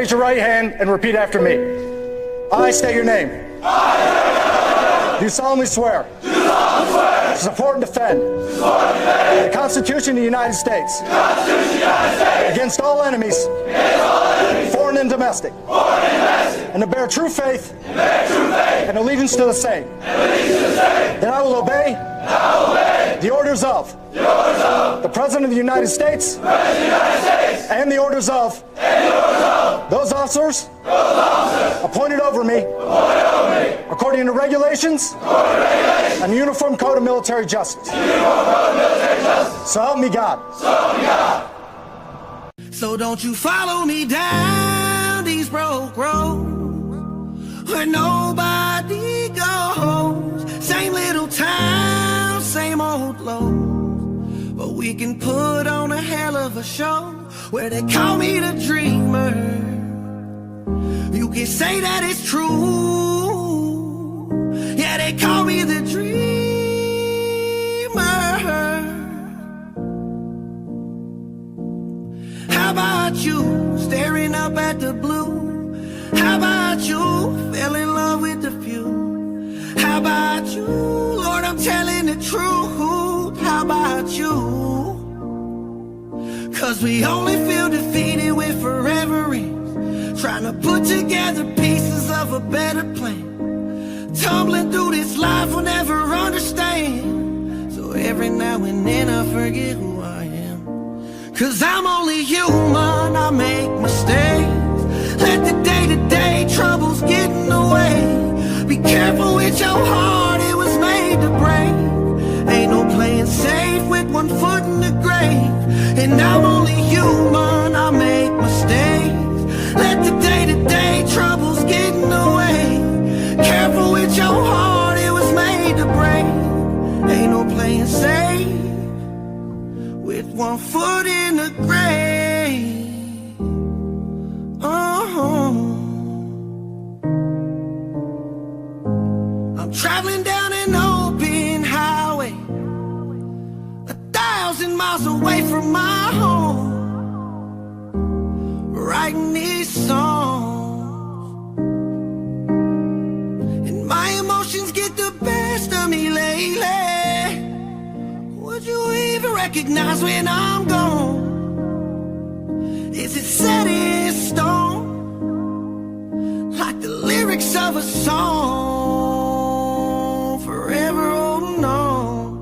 Raise your right hand and repeat after me. I state your name. Do solemnly swear to support and defend the Constitution of the United States against all enemies, foreign and domestic, and to bear true faith and allegiance to the same. That I will obey the orders of the President of the United States and the orders of those officers appointed over me according to regulations and the Uniform Code of Military Justice. So help me God. So don't you follow me down these broke roads where nobody goes. Same little town, same old load, but we can put on a hell of a show where they call me the dreamer. You can say that it's true. Yeah, they call me the dreamer. How about you staring up at the blue? How about you fell in love with the few? How about you, Lord, I'm telling the truth. How about you? Cause we only feel defeated with forever ends, trying to put together pieces of a better plan. Tumbling through this life we'll never understand. So every now and then I forget who I am. Cause I'm only human, I make mistakes. Let the day-to-day troubles get in the way. Be careful with your heart, it was made to break. Ain't no playing safe with one foot in the grave. And I'm only human, I make mistakes. Let the day-to-day troubles get in the way. Careful with your heart, it was made to break. Ain't no playing safe with one foot in the grave. I'm traveling down an open highway, 1,000 miles away from my home, writing these songs, and my emotions get the best of me lately. Would you even recognize when I'm gone? Is it set in stone, like the lyrics of a song, forever holding on?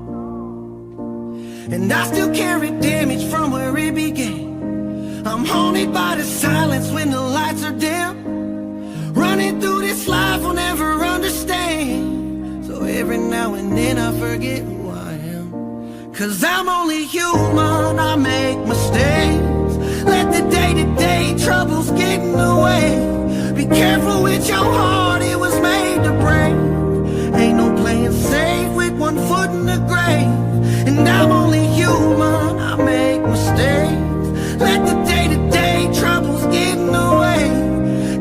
And I still carry damage from where it began. I'm haunted by the silence when the lights are dim. Running through this life I'll never understand. So every now and then I forget who I am. Cause I'm only human, I make mistakes. Let the day-to-day troubles get in the way. Be careful with your heart, it was made to break. Ain't no playing safe with one foot in the grave. And I'm only human, I make mistakes. Let the day-to-day troubles get in the way.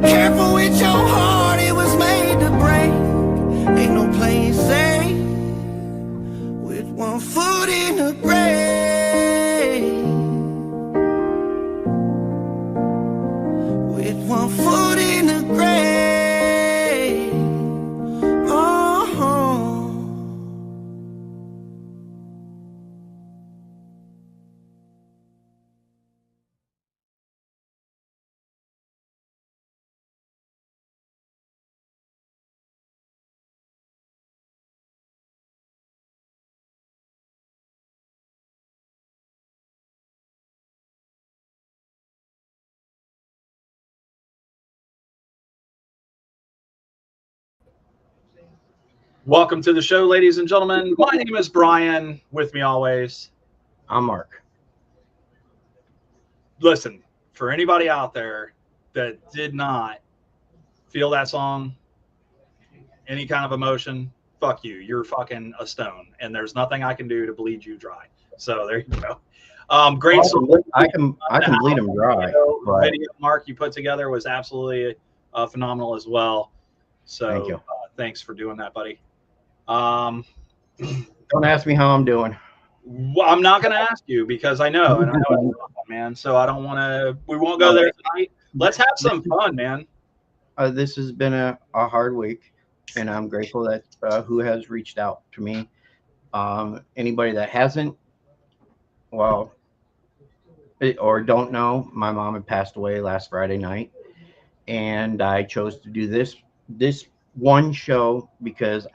Careful with your heart, it was made to break. Ain't no playing safe with one foot in the grave. With one foot in the grave. Welcome to the show, ladies and gentlemen. My name is Brian. With me always, I'm Mark. Listen, for anybody out there that did not feel that song, any kind of emotion, fuck you. You're fucking a stone, and there's nothing I can do to bleed you dry. So there you go. Great song. I can bleed them dry. But Video, Mark, you put together was absolutely phenomenal as well. So thank you. Thanks for doing that, buddy. Don't ask me how I'm doing. Well, I'm not going to ask you because I know, and I know it's wrong, man. So I don't want to. We won't go there tonight. let's have some fun, man. This has been a hard week, and I'm grateful that who has reached out to me. Anybody that hasn't, well, or don't know, my mom had passed away last Friday night, and I chose to do this one show because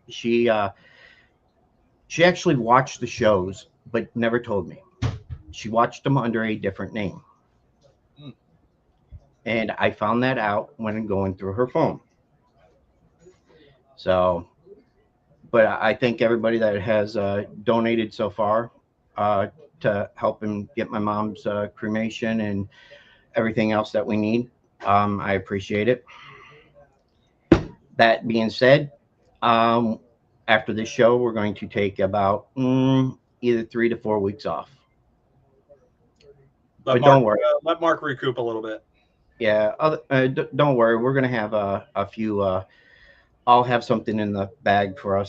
she actually watched the shows but never told me. She watched them under a different name. And I found that out when going through her phone. So, but I thank everybody that has donated so far to help him get my mom's cremation and everything else that we need. I appreciate it. That being said, after this show, we're going to take about either 3 to 4 weeks off. But don't worry. Let Mark recoup a little bit. Yeah, don't worry. We're going to have a few. I'll have something in the bag for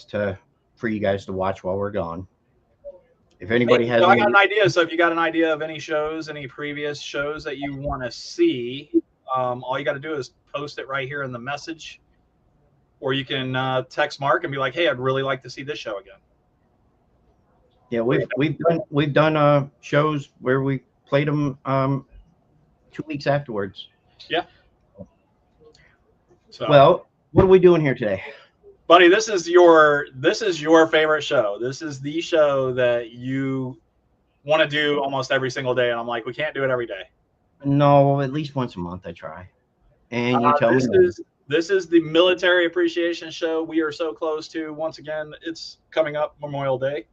you guys to watch while we're gone. If anybody has, I got an idea. So if you got an idea of any shows, any previous shows that you want to see, all you got to do is post it right here in the message, or you can text Mark and be like, "Hey, I'd really like to see this show again." Yeah, we've done shows where we played them 2 weeks afterwards. Yeah. So, well, what are we doing here today, buddy? This is your favorite show. This is the show that you want to do almost every single day, and I'm like, we can't do it every day. No, at least once a month I try. And you tell me. This is the Military Appreciation Show. We are so close to, once again, it's coming up, Memorial Day,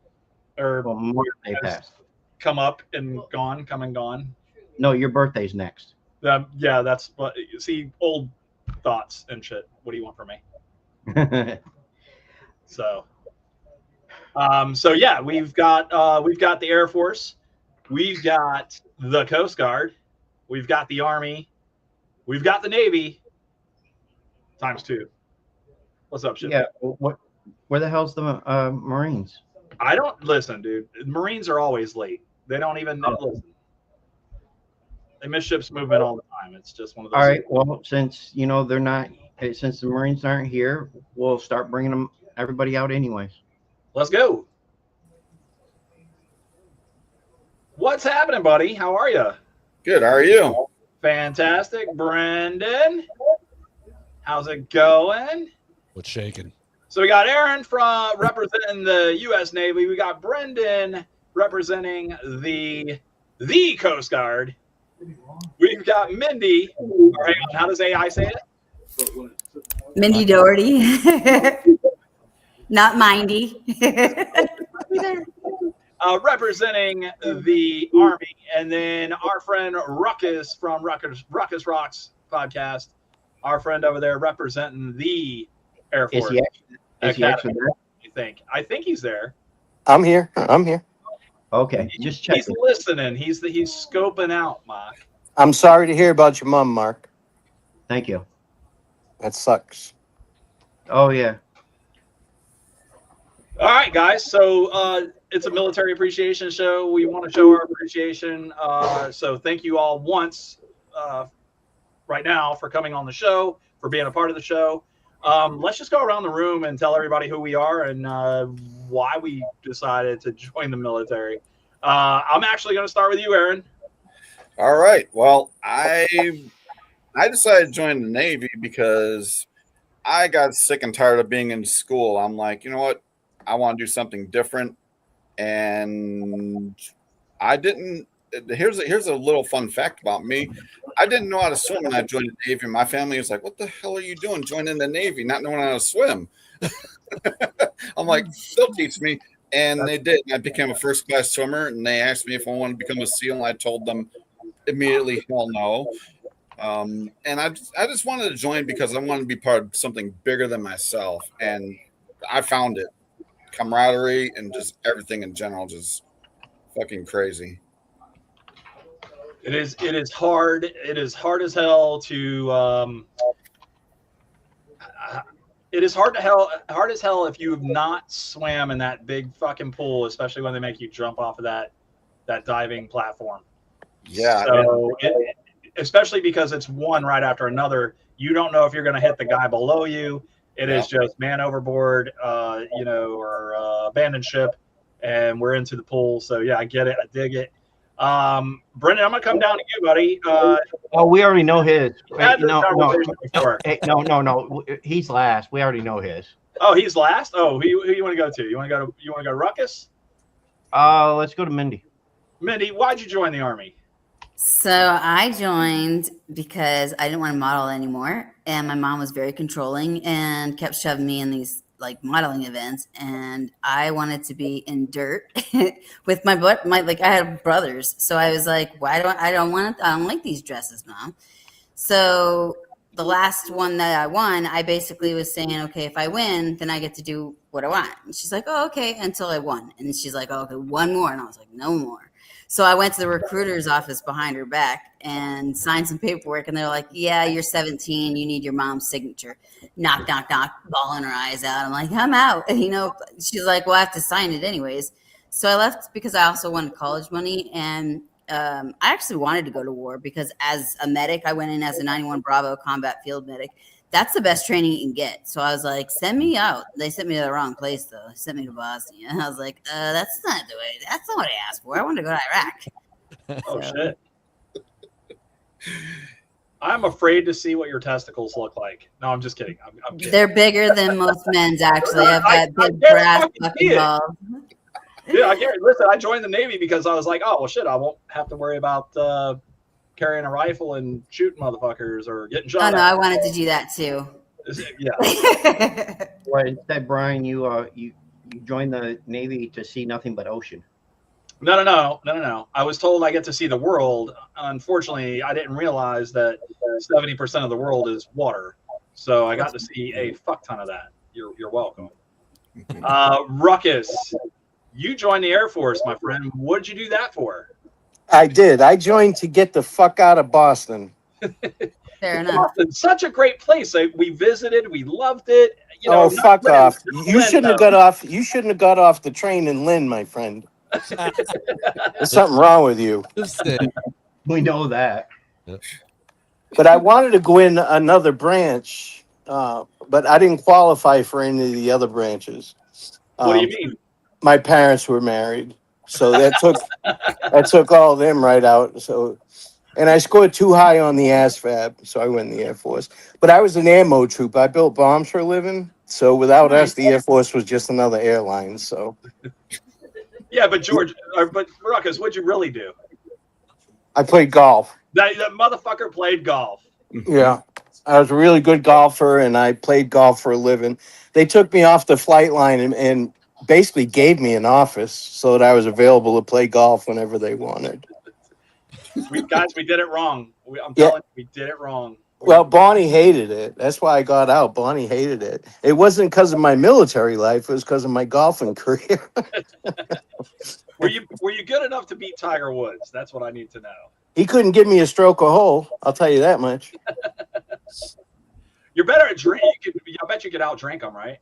or Memorial Day passed. Come up and gone, come and gone. No, your birthday's next. Yeah, that's what. See, old thoughts and shit. What do you want from me? So yeah, we've got the Air Force, we've got the Coast Guard, we've got the Army, we've got the Navy ×2. What's up, shit? Yeah, where the hell's the Marines? I don't listen, dude. Marines are always late. They don't even listen. They miss ships movement all the time. It's just one of those. All right. Well, since they're not, since the Marines aren't here, we'll start bringing everybody out anyways. Let's go. What's happening, buddy? How are you? Good. How are you? Fantastic. Brendan, how's it going? What's shaking? So we got Aaron from representing the U.S. Navy. We got Brendan representing the Coast Guard. We've got Mindy. Or hang on, how does AI say it? Mindy Doherty. Not Mindy. Representing the Army. And then our friend Ruckus from Ruckus Rocks podcast. Our friend over there representing the Air Force. Is he actually there? I think he's there. I'm here. Okay, just check. He's listening. He's scoping out, Mark. I'm sorry to hear about your mom, Mark. Thank you. That sucks. Oh yeah. All right, guys. So it's a military appreciation show. We want to show our appreciation. So thank you all once right now for coming on the show, for being a part of the show. Let's just go around the room and tell everybody who we are and why we decided to join the military. I'm actually going to start with you, Aaron. All right. Well, I decided to join the Navy because I got sick and tired of being in school. I'm like, you know what? I want to do something different. And I didn't. Here's a little fun fact about me. I didn't know how to swim when I joined the Navy. My family was like, what the hell are you doing joining the Navy, not knowing how to swim? I'm like, they'll teach me. And they did. I became a first-class swimmer, and they asked me if I wanted to become a SEAL, and I told them immediately, hell no. And I just wanted to join because I wanted to be part of something bigger than myself. And I found it. Camaraderie and just everything in general, just fucking crazy. It is hard. It is hard as hell to. It is hard as hell if you have not swam in that big fucking pool, especially when they make you jump off of that diving platform. Yeah. So especially because it's one right after another. You don't know if you're going to hit the guy below you. It is just man overboard, or abandoned ship, and we're into the pool. So yeah, I get it. I dig it. Brendan, I'm gonna come down to you, buddy. Oh, we already know his. Had this conversation before. Hey, no. He's last. We already know his. Oh, he's last. Oh, who you want to go to? You want to go to Ruckus? Let's go to Mindy. Mindy, why'd you join the Army? So I joined because I didn't want to model anymore, and my mom was very controlling and kept shoving me in these like modeling events, and I wanted to be in dirt with my I had brothers, so I was like, I don't like these dresses, Mom. So the last one that I won, I basically was saying, okay, if I win, then I get to do what I want. And she's like, oh, okay, until I won. And she's like, oh, okay, one more. And I was like, no more. So I went to the recruiter's office behind her back and signed some paperwork. And they're like, yeah, you're 17. You need your mom's signature. Knock, knock, knock, bawling her eyes out. I'm like, I'm out. And, she's like, well, I have to sign it anyways. So I left because I also wanted college money. And I actually wanted to go to war because as a medic, I went in as a 91 Bravo combat field medic. That's the best training you can get. So I was like, send me out. They sent me to the wrong place, though. They sent me to Bosnia. And I was like, that's not what I asked for. I want to go to Iraq. Oh, shit. I'm afraid to see what your testicles look like. No, I'm just kidding. I'm kidding. They're bigger than most men's, actually. I've got big brass fucking balls. Yeah, listen, I joined the Navy because I was like, oh, well, shit, I won't have to worry about carrying a rifle and shooting motherfuckers or getting shot. Oh, no, I wanted to do that, too. Yeah. Well, instead, Brian, you joined the Navy to see nothing but ocean. No. I was told I get to see the world. Unfortunately, I didn't realize that 70% of the world is water. So I got to see a fuck ton of that. You're welcome. Ruckus, you joined the Air Force, my friend. What did you do that for? I did. I joined to get the fuck out of Boston. Fair enough. Boston's such a great place. We visited. We loved it. Fuck off! You shouldn't have got off. You shouldn't have got off the train in Lynn, my friend. There's something wrong with you. We know that. But I wanted to go in another branch, but I didn't qualify for any of the other branches. What do you mean? My parents were married, so that took all of them right out. So, and I scored too high on the ASVAB, so I went in the Air Force. But I was an ammo troop. I built bombs for a living. So without us, the Air Force was just another airline. So. Yeah, but Ruckus, what'd you really do? I played golf. That motherfucker played golf. Yeah. I was a really good golfer, and I played golf for a living. They took me off the flight line and basically gave me an office so that I was available to play golf whenever they wanted. We did it wrong. I'm telling you, we did it wrong. Well, Bonnie hated it. That's why I got out. Bonnie hated it. It wasn't because of my military life. It was because of my golfing career. Were you good enough to beat Tiger Woods? That's what I need to know. He couldn't give me a stroke a hole. I'll tell you that much. You're better at drink. I bet you could out-drink them, right?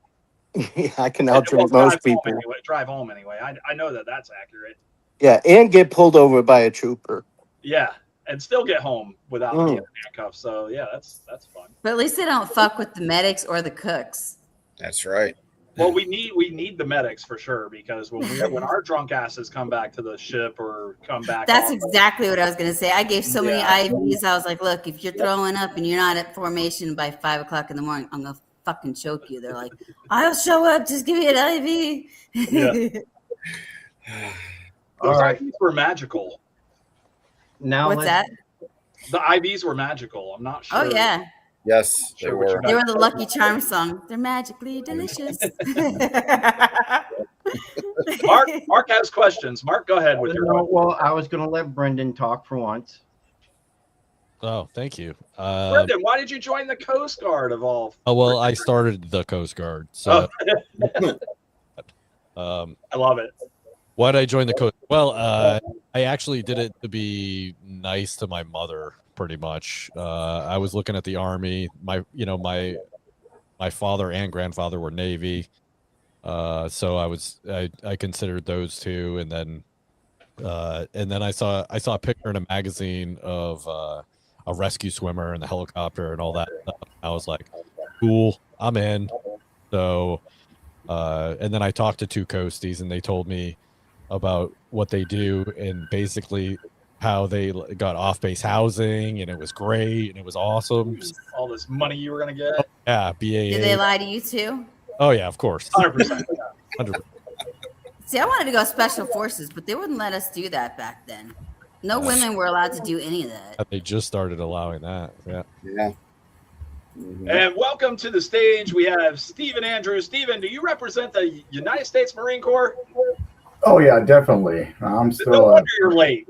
Yeah, I can out-drink most people. Drive home anyway. I know that's accurate. Yeah, and get pulled over by a trooper. Yeah, and still get home without being handcuffed. So yeah, that's fun. But at least they don't fuck with the medics or the cooks. That's right. Well, we need the medics for sure, because when our drunk asses come back to the ship or come back, that's exactly what I was gonna say. I gave so many IVs. I was like, look, if you're throwing up and you're not at formation by 5 o'clock in the morning, I'm gonna fucking choke you. They're like, I'll show up. Just give me an IV. Yeah. Those IVs were magical. Now what's that? The IVs were magical. I'm not sure. Oh yeah. Yes, they were. They were the Lucky Charms song. They're magically delicious. Mark has questions. Mark, go ahead with your question. Well, I was going to let Brendan talk for once. Oh, thank you. Brendan, why did you join the Coast Guard of all? Oh, well, I started the Coast Guard. So I love it. Why did I join the Coast? Well, I actually did it to be nice to my mother, pretty much. I was looking at the Army. My father and grandfather were Navy. So I considered those two, and then I saw a picture in a magazine of a rescue swimmer and the helicopter and all that stuff. I was like, cool, I'm in. So, and then I talked to 2 coasties and they told me about what they do and basically how they got off-base housing, and it was great and it was awesome. All this money you were gonna get. Yeah, BAA. Did they lie to you too? Oh yeah, of course. 100%. 100%. See, I wanted to go special forces, but they wouldn't let us do that back then. No women were allowed to do any of that. They just started allowing that. Yeah. Yeah. And welcome to the stage. We have Stephen Andrews. Stephen, do you represent the United States Marine Corps? Oh yeah, definitely. I'm still. No wonder you're late.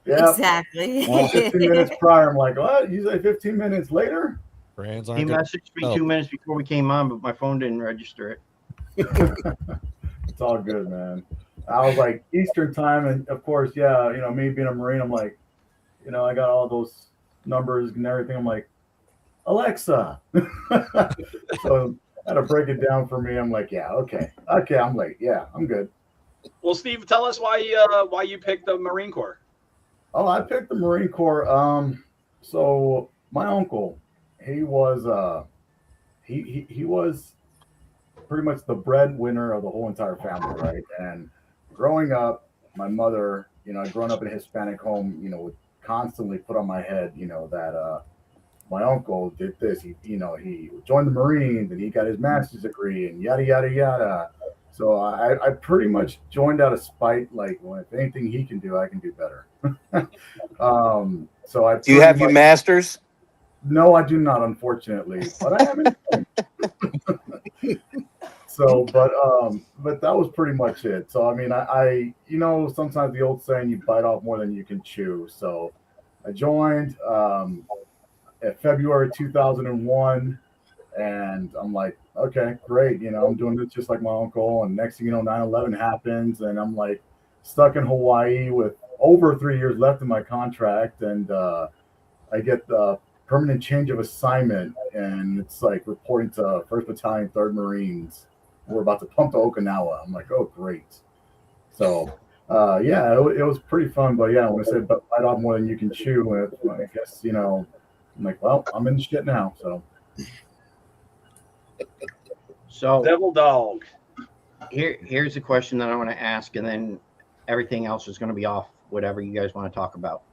Yeah. Exactly. Well, 15 minutes prior, I'm like, what? You say 15 minutes later? Brands He aren't good. messaged me 2 minutes before we came on, but my phone didn't register it. It's all good, man. I was like Eastern time, and of course, yeah, me being a Marine, I'm like, I got all those numbers and everything. I'm like, Alexa. So I had to break it down for me. I'm like, yeah, okay, I'm late. Yeah, I'm good. Well, Steve, tell us why you picked the Marine Corps. Oh, I picked the Marine Corps. So my uncle, he was he was pretty much the breadwinner of the whole entire family, right? And growing up, my mother, growing up in a Hispanic home, would constantly put on my head, that my uncle did this. He joined the Marines and he got his master's degree and yada yada yada. So I pretty much joined out of spite. Like, well, if anything he can do, I can do better. So I. Do you have your master's? No, I do not, unfortunately. But I have it. So, but that was pretty much it. So I mean, I sometimes the old saying, you bite off more than you can chew. So I joined at February 2001, and I'm like, okay, great. I'm doing this just like my uncle. And next thing you know, 9/11 happens, and I'm like stuck in Hawaii with over 3 years left in my contract, and I get the permanent change of assignment, and it's like reporting to 1st Battalion, 3rd Marines. We're about to pump to Okinawa. I'm like, oh, great. So, yeah, it was pretty fun. But yeah, when I said bite off more than you can chew, I guess, I'm like, well, I'm in the shit now. So Devil Dog. here's a question that I want to ask, and then everything else is going to be off whatever you guys want to talk about.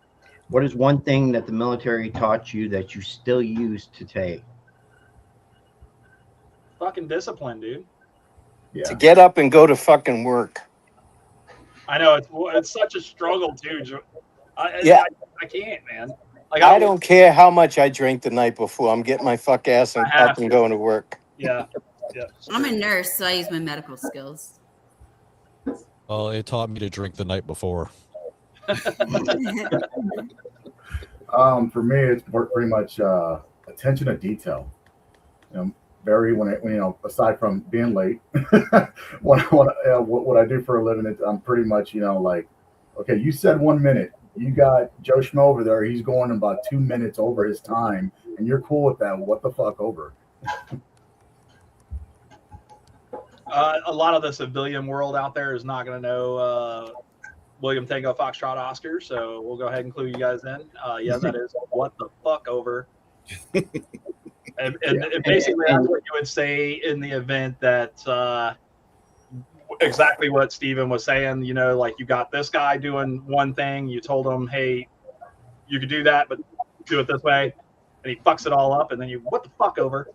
What is one thing that the military taught you that you still use today? Fucking discipline, dude. Yeah. To get up and go to fucking work. I know it's such a struggle too. I can't, man. Like I don't care how much I drink the night before. I'm getting my fuck ass and up and going to work. Yeah. I'm a nurse, so I use my medical skills. Well, it taught me to drink the night before. For me, it's pretty much attention to detail. Very aside from being late, what I do for a living, I'm pretty much like, okay, you said 1 minute, you got Joe Schmo over there, he's going about 2 minutes over his time, and you're cool with that. What the fuck over? A lot of the civilian world out there is not going to know William Tango Foxtrot Oscar, so we'll go ahead and include you guys in. Yeah, that is what the fuck over. And basically, that's what you would say in the event that exactly what Steven was saying. Like you got this guy doing one thing, you told him, hey, you could do that, but do it this way, and he fucks it all up, and then you, what the fuck over?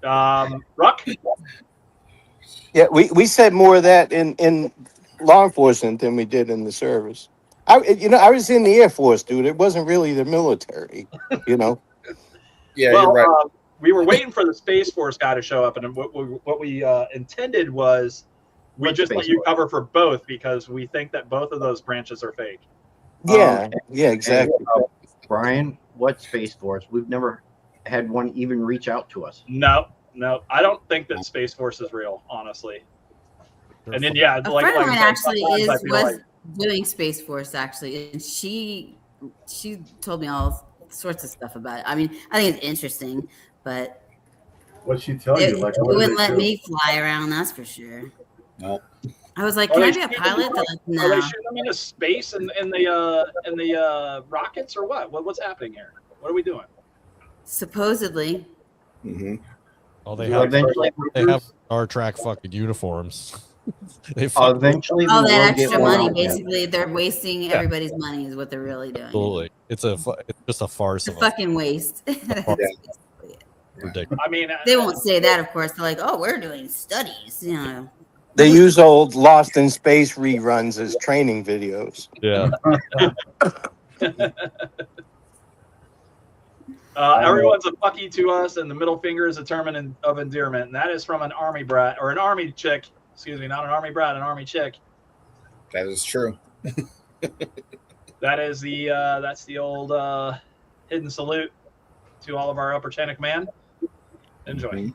Ruck? Yeah, we said more of that in law enforcement than we did in the service. I was in the Air Force, dude. It wasn't really the military, Yeah, Well, you're right. we were waiting for the Space Force guy to show up, and what we intended was we What just let Space you Force? cover for both because we think that both of those branches are fake. Yeah, exactly. Brian, what Space Force? We've never had one even reach out to us. No, I don't think that Space Force is real, honestly. And then yeah, A like friend of mine actually sometimes I feel was doing Space Force actually, and she told me all sorts of stuff about it. I mean, I think it's interesting, but What'd she tell it you? Like, wouldn't let do? me fly around. That's for sure. No. I was like, Are can I they be a shooting pilot? They're them- like, Are they no. shooting them into space in the rockets or what? What's happening here? What are we doing? Supposedly. Mm-hmm. Oh, they You have like Eventually- Star Trek fucking uniforms. They fucking Eventually, we All will that get extra one money, on them. basically, they're wasting everybody's money, is what they're really doing. absolutely. It's just a farce It's a of a fucking waste. That's Yeah. basically it. ridiculous. I mean, They won't say that, of course. They're like, oh, we're doing studies, you know. They use old Lost in Space reruns as training videos. Yeah. Everyone's a fucky to us, and the middle finger is a term of endearment. And that is from an army brat or an army chick. Excuse me, not an army brat, an army chick. That is true. That is that's the old hidden salute to all of our upper Chinook man. Enjoy.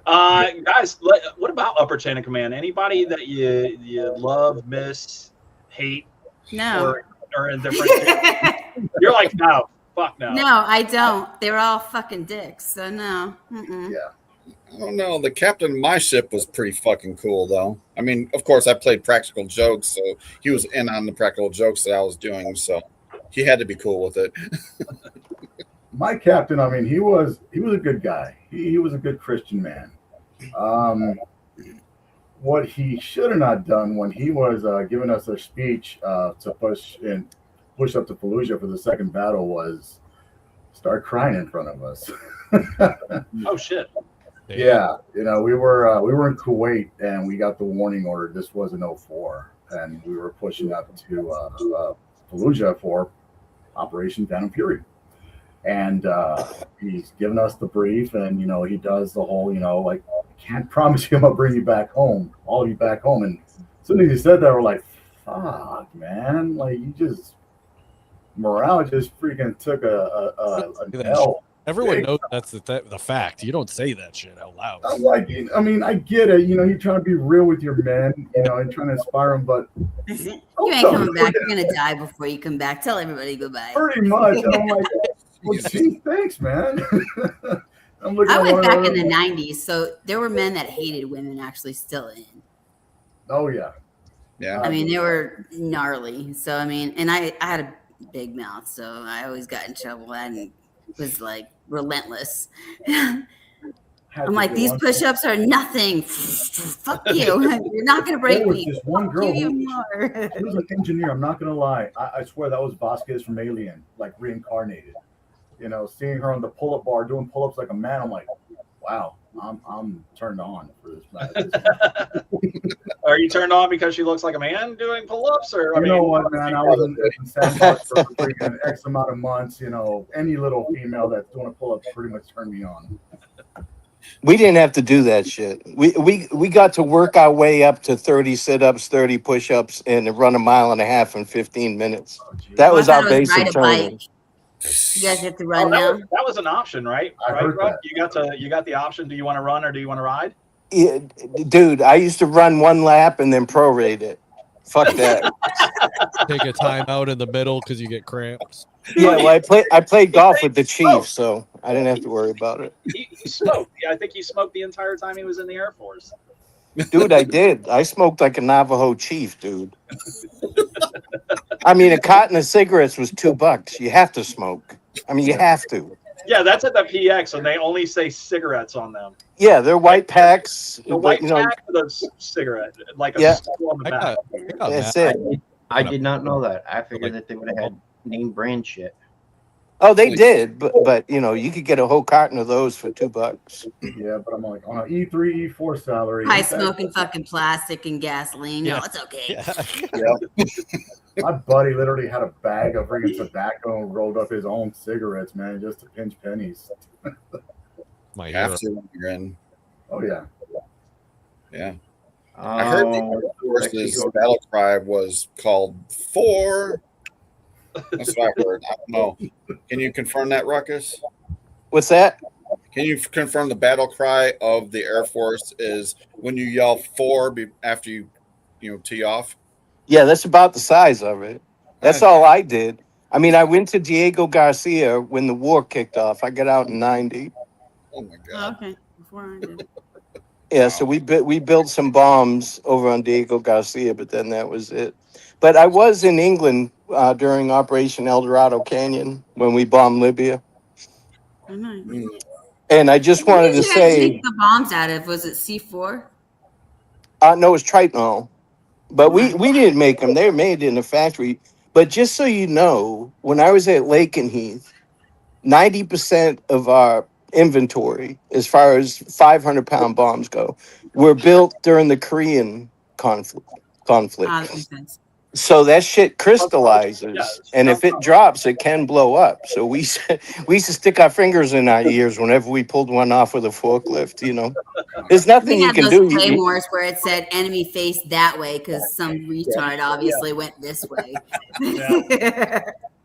Guys, what about upper chain of command? Anybody that you love, miss, hate, No. or indifferent to? You're like, no, fuck no. No, I don't. They're all fucking dicks, so no. Mm-mm. Yeah. I don't know. The captain of my ship was pretty fucking cool, though. I mean, of course, I played practical jokes, so he was in on the practical jokes that I was doing, so he had to be cool with it. My captain, I mean, he was a good guy. He was a good Christian man. What he should have not done when he was giving us a speech to push up to Fallujah for the second battle was start crying in front of us. Oh shit. Yeah, you know, we were in Kuwait and we got the warning order. This was in 04, and we were pushing up to Fallujah for Operation Phantom Fury. And he's given us the brief, and you know, he does the whole, you know, like, can't promise you I'm gonna bring you back home, all of you back home. And as soon as he said that, we're like, fuck, man, like you just morale just freaking took a L. Everyone knows that's the fact. You don't say that shit out loud. I'm like, I mean, I get it. You know, you're trying to be real with your men, you know, and trying to inspire them, but You ain't coming back. You're gonna die before you come back. Tell everybody goodbye. pretty much. And I'm like, well, gee, thanks, man. I'm looking I at went one back another. in the 90s, so there were men that hated women actually still in. Oh yeah. Yeah. I mean, they were gnarly. So I mean, and I had a big mouth, so I always got in trouble and was like relentless. I'm like, these push-ups are nothing. Fuck you. You're not gonna break There was me. this one girl You who more. she was an engineer. I'm not gonna lie. I swear that was Vasquez from Alien, like reincarnated. You know, seeing her on the pull-up bar doing pull-ups like a man, I'm like, wow, I'm turned on for this. Are you turned on because she looks like a man doing pull-ups, or You know what, man? I was in Sandbox for freaking X amount of months. You know, any little female that's doing a pull-up pretty much turned me on. We didn't have to do that shit. We got to work our way up to 30 sit-ups, 30 push-ups, and run a mile and a half in 15 minutes. Oh, geez. That Oh, I was thought our it was ride basic a bike. training. You guys have to Oh, run that, now. that was an option, right? I Right, heard Rob? that. You got the option. Do you want to run or do you want to ride? Yeah, dude, I used to run one lap and then prorate it. Fuck that. Take a time out in the middle because you get cramps. Yeah, well, I played golf with the Chiefs, so I didn't have to worry about it. He smoked. Yeah, I think he smoked the entire time he was in the Air Force. Dude, I did. I smoked like a Navajo chief, dude. I mean, a carton of cigarettes was $2. You have to smoke. I mean, you have to. Yeah, that's at the PX, and they only say cigarettes on them. Yeah, they're white packs. The white you know, pack with a cigarette, like a Yeah. skull on the I back. got that's mad. it. I did not know that. I figured that they would have had name brand shit. Oh, they did, but you know, you could get a whole carton of those for $2. Yeah, but I'm like on an E3, E4 salary. High smoking fucking plastic and gasoline. No, Yeah. it's okay. My buddy literally had a bag of freaking tobacco and rolled up his own cigarettes, man, just to pinch pennies. My hero. Have to when you're in. Oh yeah. Yeah. I heard the Air Force's battle cry was called "4." That's what I heard. I don't know. Can you confirm that, Ruckus? What's that? Can you confirm the battle cry of the Air Force is when you yell 4 after you tee off? Yeah, that's about the size of it. That's all I did. I mean, I went to Diego Garcia when the war kicked off. I got out in 90. Oh my Oh, god! okay. Before I did. Yeah, so we built some bombs over on Diego Garcia, but then that was it. But I was in England during Operation El Dorado Canyon when we bombed Libya, Oh, nice. and I just What wanted did to you guys say, make the bombs out of? Was it C4? no, it was Tritonol, but we didn't make them; they were made in a factory. But just so you know, when I was at Lakenheath, 90% of our inventory, as far as 500-pound bombs go, were built during the Korean conflict. That makes sense. So that shit Yeah, crystallizes, and if it drops, it can blow up. So we used to stick our fingers in our ears whenever we pulled one off with a forklift. You know, there's nothing We you had can those do. claymores where it said enemy face that way because some retard obviously went this way.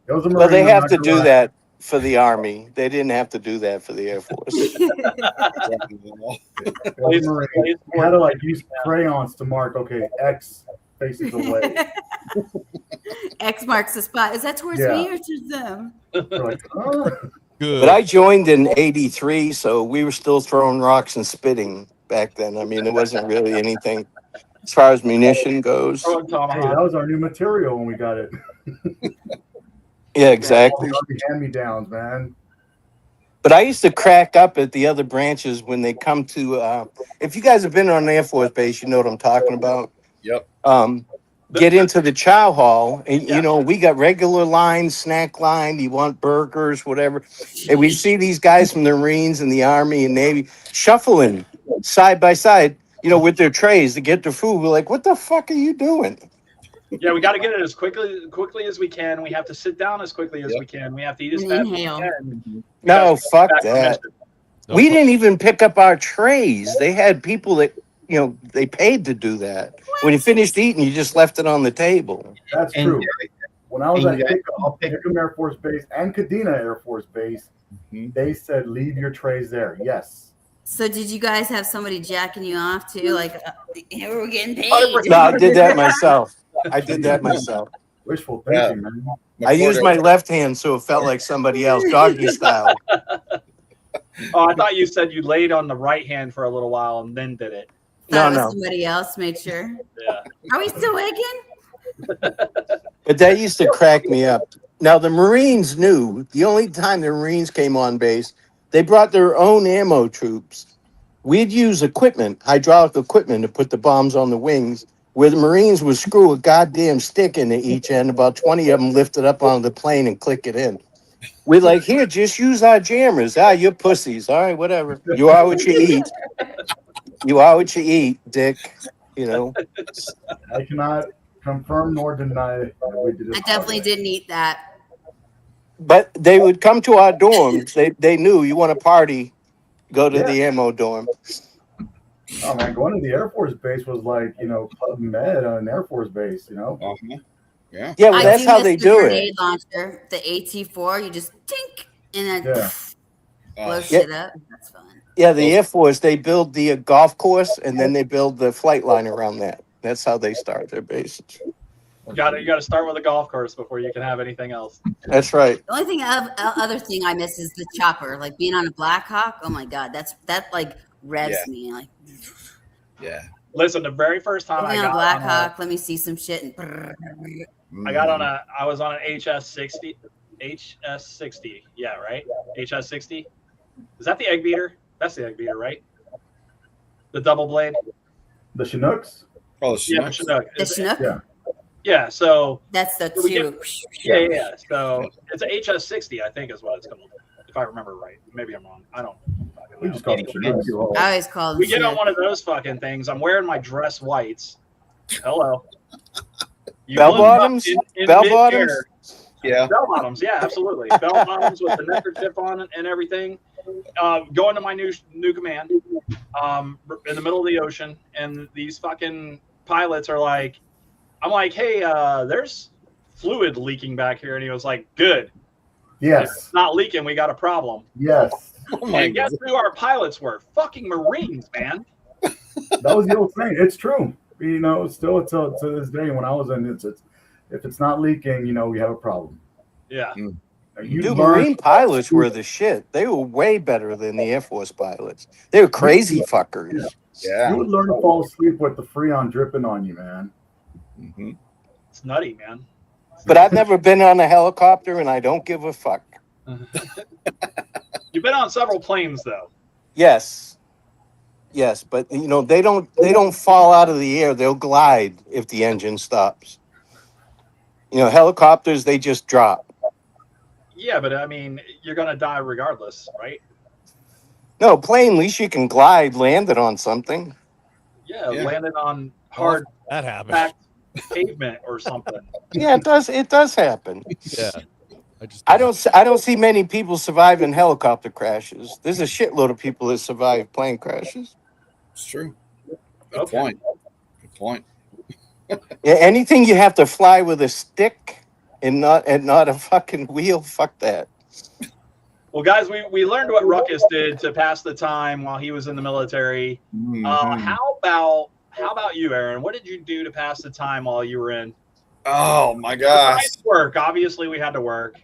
Those are Well, they Marines, I'm have not to gonna do lie. that for the Army. They didn't have to do that for the Air Force. Those are Marines. We had to like use crayons to mark. Okay, X faces away. X marks the spot. Is that towards me or towards them? They're like, oh. Good. But I joined in '83, so we were still throwing rocks and spitting back then. I mean, it wasn't really anything as far as munition goes. Throwing Hey, tomahawk. that was our new material when we got it. Yeah, exactly. Hand-me-downs, man. But I used to crack up at the other branches when they come to. If you guys have been on an Air Force base, you know what I'm talking about. Yep. Get into the chow hall, and Yeah. you know we got regular line, snack line. You want burgers, whatever, and we see these guys from the Marines and the Army and Navy shuffling side by side, you know, with their trays to get their food. We're like, what the fuck are you doing? Yeah, we got to get it as quickly as we can. We have to sit down as quickly as we can. We have to eat as And fast as we inhale. can. No, fuck Back that. permission. We didn't even pick up our trays. They had people that, you know, they paid to do that. When you finished eating, you just left it on the table. That's And- true. When I was and at you Hickam Air Force Base and Kadena Air Force Base, they said leave your trays there. Yes. So did you guys have somebody jacking you off too? Like, we're getting paid. No, I did that myself. I did that myself. Wishful thinking, man. I used my left hand so it felt like somebody else, doggy style. Oh, I thought you said you laid on the right hand for a little while and then did it. Thought it No. was somebody else. Make sure. Yeah. Are we still waking? But that used to crack me up. Now, the Marines knew the only time the Marines came on base, they brought their own ammo troops. We'd use equipment, hydraulic equipment, to put the bombs on the wings, where the Marines would screw a goddamn stick into each end, about 20 of them lifted up on the plane and click it in. We're like, here, just use our jammers. You're pussies. All right, whatever. You are what you eat. You are what you eat, dick. You know. I cannot confirm nor deny that we did it. I definitely didn't eat that. But they would come to our dorms. They knew you want to party, go to the ammo dorm. Oh man, going to the Air Force Base was like, you know, Club Med on an Air Force Base, you know? Yeah. Yeah, well, I that's do how miss they the do grenade it. launcher, the AT4. You just tink and then blow Yeah. shit up. That's fun. Yeah, the Air Force, they build the golf course and then they build the flight line around that. That's how they start their bases. You got to start with a golf course before you can have anything else. That's right. The only thing other thing I miss is the chopper, like being on a Black Hawk. Oh my god, that like revs me. Like, yeah. Listen, the very first time put I me on a got Black on Hawk, let me see some shit. And I was on an HS60. HS60. Yeah, right? HS60. Is that the egg beater? That's the egg beater, right? The double blade? The Chinooks? Oh, the Yeah, Chinook. the Chinook. Yeah. Yeah, so That's the we two. yeah. So it's a HS60, I think is what it's called, if I remember right. Maybe I'm wrong. I don't We know. just call them Chinooks. I always call them. We get on Chinook. one of those fucking things. I'm wearing my dress whites. Hello. You Bell look up bottoms? in Bell mid-air. bottoms? Yeah. Bell bottoms, yeah, absolutely. Bell bottoms with the neckerchief on and everything. Going to my new command in the middle of the ocean, and these fucking pilots are like, I'm like, hey, there's fluid leaking back here, and he was like, good. If Yes. it's not leaking, we got a problem. Yes. Oh my And guess who our pilots were? Fucking Marines, man. That was the old saying. It's true. You know, still to this day when I was in it, if it's not leaking, you know, we have a problem. Yeah. You Dude, learn- Marine pilots were the shit. They were way better than the Air Force pilots. They were crazy fuckers. Yeah. You would learn to fall asleep with the Freon dripping on you, man. Mm-hmm. It's nutty, man. But I've never been on a helicopter, and I don't give a fuck. You've been on several planes, though. Yes, but they don't fall out of the air. They'll glide if the engine stops. Helicopters, they just drop. Yeah, but I mean, you're gonna die regardless, right? No, plane, at least you can glide, land it on something. Yeah, Yeah. landed on hard That happened. packed pavement or something. Yeah, it does happen. Yeah. I don't see many people surviving helicopter crashes. There's a shitload of people that survive plane crashes. It's true. Good Okay. point. Good point. Yeah, anything you have to fly with a stick and not a fucking wheel, fuck that. Well, guys, we learned what Ruckus did to pass the time while he was in the military. Mhm. How about you, Aaron? What did you do to pass the time while you were in? Oh my gosh. Besides work, obviously we had to work.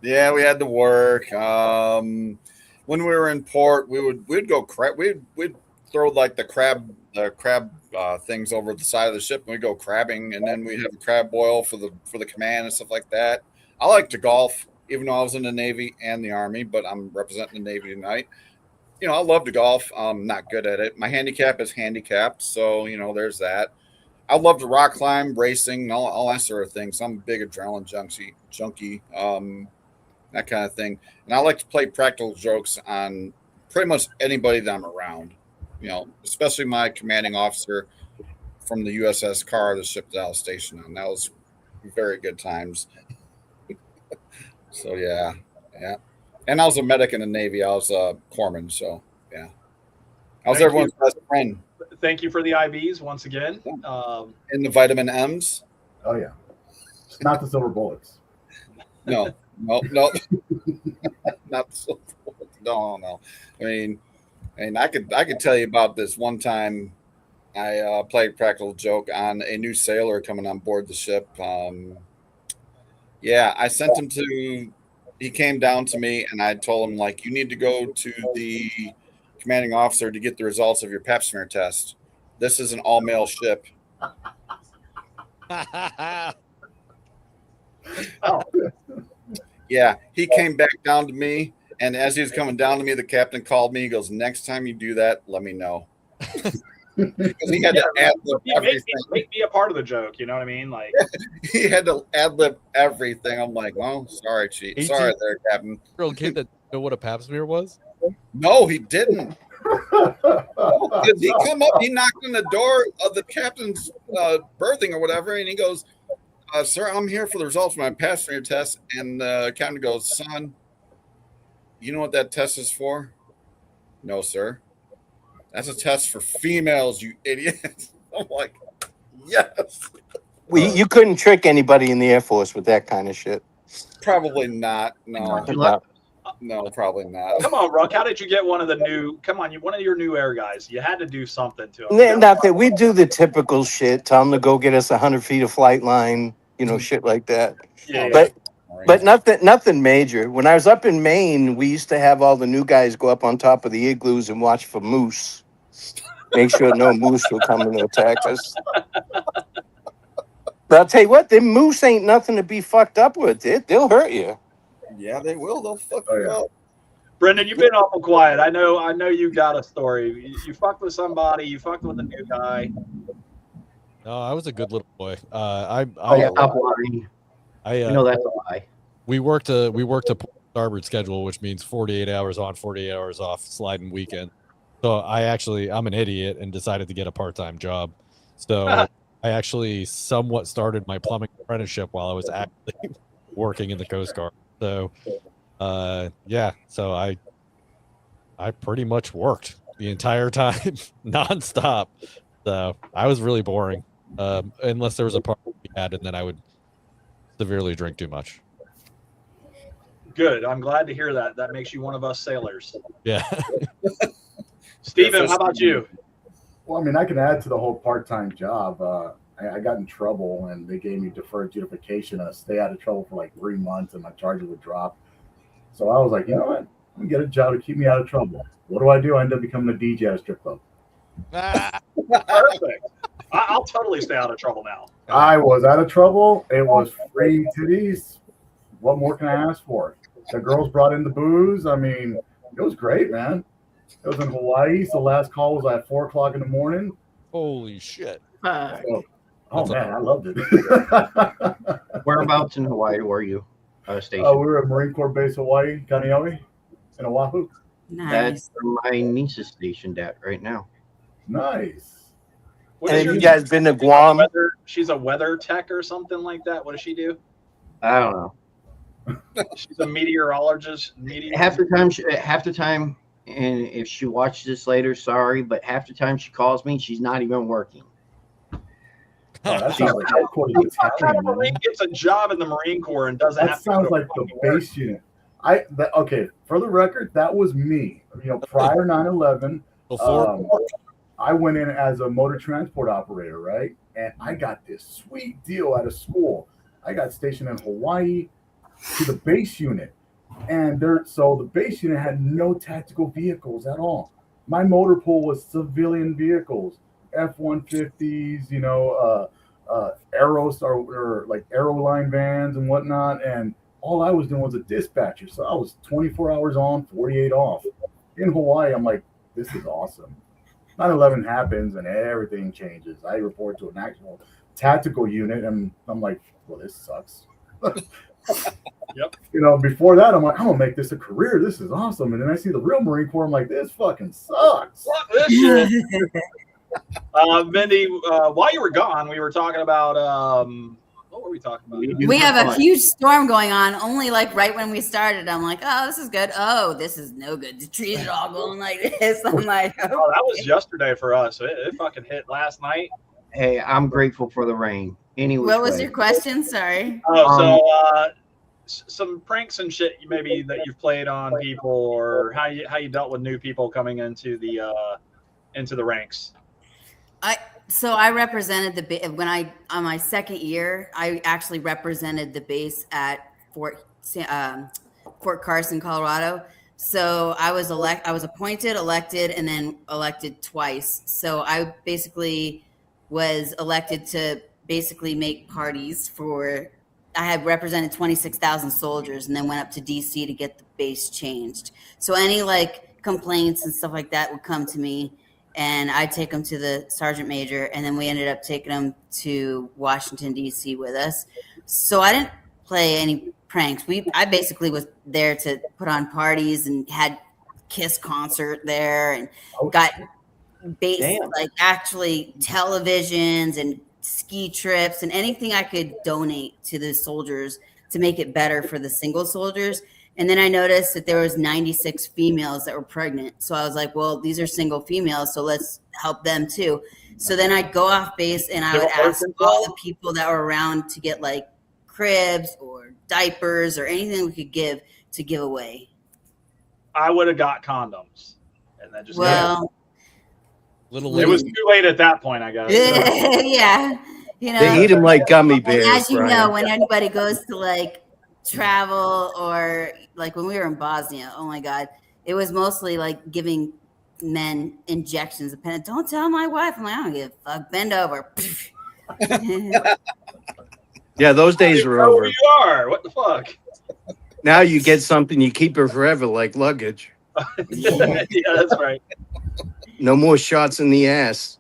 Yeah, we had to work. When we were in port, we'd go crab. We'd throw like the crab things over the side of the ship, and we'd go crabbing, and then we'd have a crab boil for the command and stuff like that. I like to golf, even though I was in the Navy and the Army, but I'm representing the Navy tonight. I love to golf. I'm not good at it. My handicap is handicapped, so there's that. I love to rock climb, racing, and all that sort of thing. So I'm a big adrenaline junkie, that kind of thing. And I like to play practical jokes on pretty much anybody that I'm around. Especially my commanding officer from the USS Carr, the ship that I was stationed on. That was very good times. So yeah. And I was a medic in the Navy. I was a corpsman, so yeah. I was everyone's best friend. Thank you for the IVs once again. And the vitamin M's. Oh yeah, not the silver bullets. No. Not the silver bullets. No. I mean, I could tell you about this one time. I played a practical joke on a new sailor coming on board the ship. I sent him to. He came down to me, and I told him, like, you need to go to the commanding officer to get the results of your pap smear test. This is an all-male ship. Yeah, he came back down to me, and as he was coming down to me, the captain called me. He goes, next time you do that, let me know. Because he had to ad-lib everything. Make me a part of the joke, you know what I mean? Like he had to ad-lib everything. I'm like, well, sorry, Chief. Sorry there, Captain. Girl kid that know what a pap smear was? No, he didn't. He come up, he knocked on the door of the captain's berthing or whatever, and he goes, sir, I'm here for the results of my pap smear test. And the captain goes, son, you know what that test is for? No, sir. That's a test for females, you idiot. I'm like, yes. Well, you couldn't trick anybody in the Air Force with that kind of shit. Probably not. No. No, probably not. Come on, Ruck. How did you get one of your new air guys? You had to do something to him. Not that we do the typical shit. Tell them to go get us 100 feet of flight line, shit like that. Yeah. But nothing major. When I was up in Maine, we used to have all the new guys go up on top of the igloos and watch for moose. Make sure no moose will come in to attack us. But I'll tell you what, them moose ain't nothing to be fucked up with. They'll hurt you. Yeah, they will. They'll fuck you up. Brendan, you've been awful quiet. I know you got a story. You fucked with somebody. You fucked with a new guy. No, I was a good little boy. Stop lying. That's a lie. We worked a starboard schedule, which means 48 hours on, 48 hours off, sliding weekend. So I'm an idiot and decided to get a part-time job. So I actually somewhat started my plumbing apprenticeship while I was actually working in the Coast Guard. So, so I pretty much worked the entire time, nonstop. So I was really boring, unless there was a party we had, and then I would severely drink too much. Good. I'm glad to hear that. That makes you one of us sailors. Yeah. Steven, how about you? Well, I mean, I can add to the whole part-time job. I got in trouble, and they gave me deferred adjudication. I stay out of trouble for like 3 months, and my charges would drop. So I was like, you know what? I'm gonna get a job to keep me out of trouble. What do? I end up becoming a DJ at a strip club. Perfect. I'll totally stay out of trouble now. I was out of trouble. It was free titties. What more can I ask for? The girls brought in the booze. I mean, it was great, man. It was in Hawaii. So last call was at 4:00 in the morning. Holy shit. So, oh man, I loved it. Whereabouts in Hawaii were you stationed? We were at Marine Corps Base Hawaii, Kaneohe, in Oahu. Nice. That's where my niece is stationed at right now. Nice. What And is have you your- guys been to Guam? She's a weather tech or something like that. What does she do? I don't know. She's a meteorologist. Half the time, and if she watches this later, sorry, but half the time she calls me, she's not even working. Oh, that sounds like headquarters What kind battalion, of Marine man. gets a job in the Marine Corps and doesn't That have to go sounds to like the fucking work? base unit. Okay, for the record, that was me. Prior 9/11, I went in as a motor transport operator, right? And I got this sweet deal out of school. I got stationed in Hawaii to the base unit. And the base unit had no tactical vehicles at all. My motor pool was civilian vehicles, F-150s, Aeros or like Aeroline vans and whatnot. And all I was doing was a dispatcher. So I was 24 hours on, 48 off. In Hawaii, I'm like, this is awesome. 9/11 happens and everything changes. I report to an actual tactical unit and I'm like, well, this sucks. Yep. Before that, I'm like, I'm gonna make this a career. This is awesome. And then I see the real Marine Corps. I'm like, this fucking sucks. Fuck this shit. Mindy, while you were gone, we were talking about what were we talking about? We have a huge storm going on. Only like right when we started, I'm like, oh, this is good. Oh, this is no good. The trees are all going like this. I'm like, Oh, that was yesterday for us. It fucking hit last night. Hey, I'm grateful for the rain. Anyway, what was your question? Sorry. Oh, some pranks and shit maybe that you've played on people, or how you dealt with new people coming into the ranks. So I represented on my second year, I actually represented the base at Fort Carson, Colorado. So I was appointed, elected, and then elected twice. So I basically was elected to basically make parties I had represented 26,000 soldiers and then went up to DC to get the base changed. So any like complaints and stuff like that would come to me and I'd take them to the sergeant major. And then we ended up taking them to Washington, DC with us. So I didn't play any pranks. I basically was there to put on parties and had Kiss concert there and got like actually televisions and ski trips and anything I could donate to the soldiers to make it better for the single soldiers. And then I noticed that there was 96 females that were pregnant. So I was like, well, these are single females, so let's help them too. So then I'd go off base and I would ask all the people that were around to get like cribs or diapers or anything we could give away. I would have got condoms. And then just Little it was too late at that point, I guess. Yeah. They eat them like gummy bears. And as you Brian. know, when anybody goes to like travel or like when we were in Bosnia, oh my God, it was mostly like giving men injections of pen. Don't tell my wife. I'm like, I don't give a fuck. Bend over. Yeah, those days are Where over. you are? What the fuck? Now you get something, you keep it forever, like luggage. Yeah, that's right. No more shots in the ass.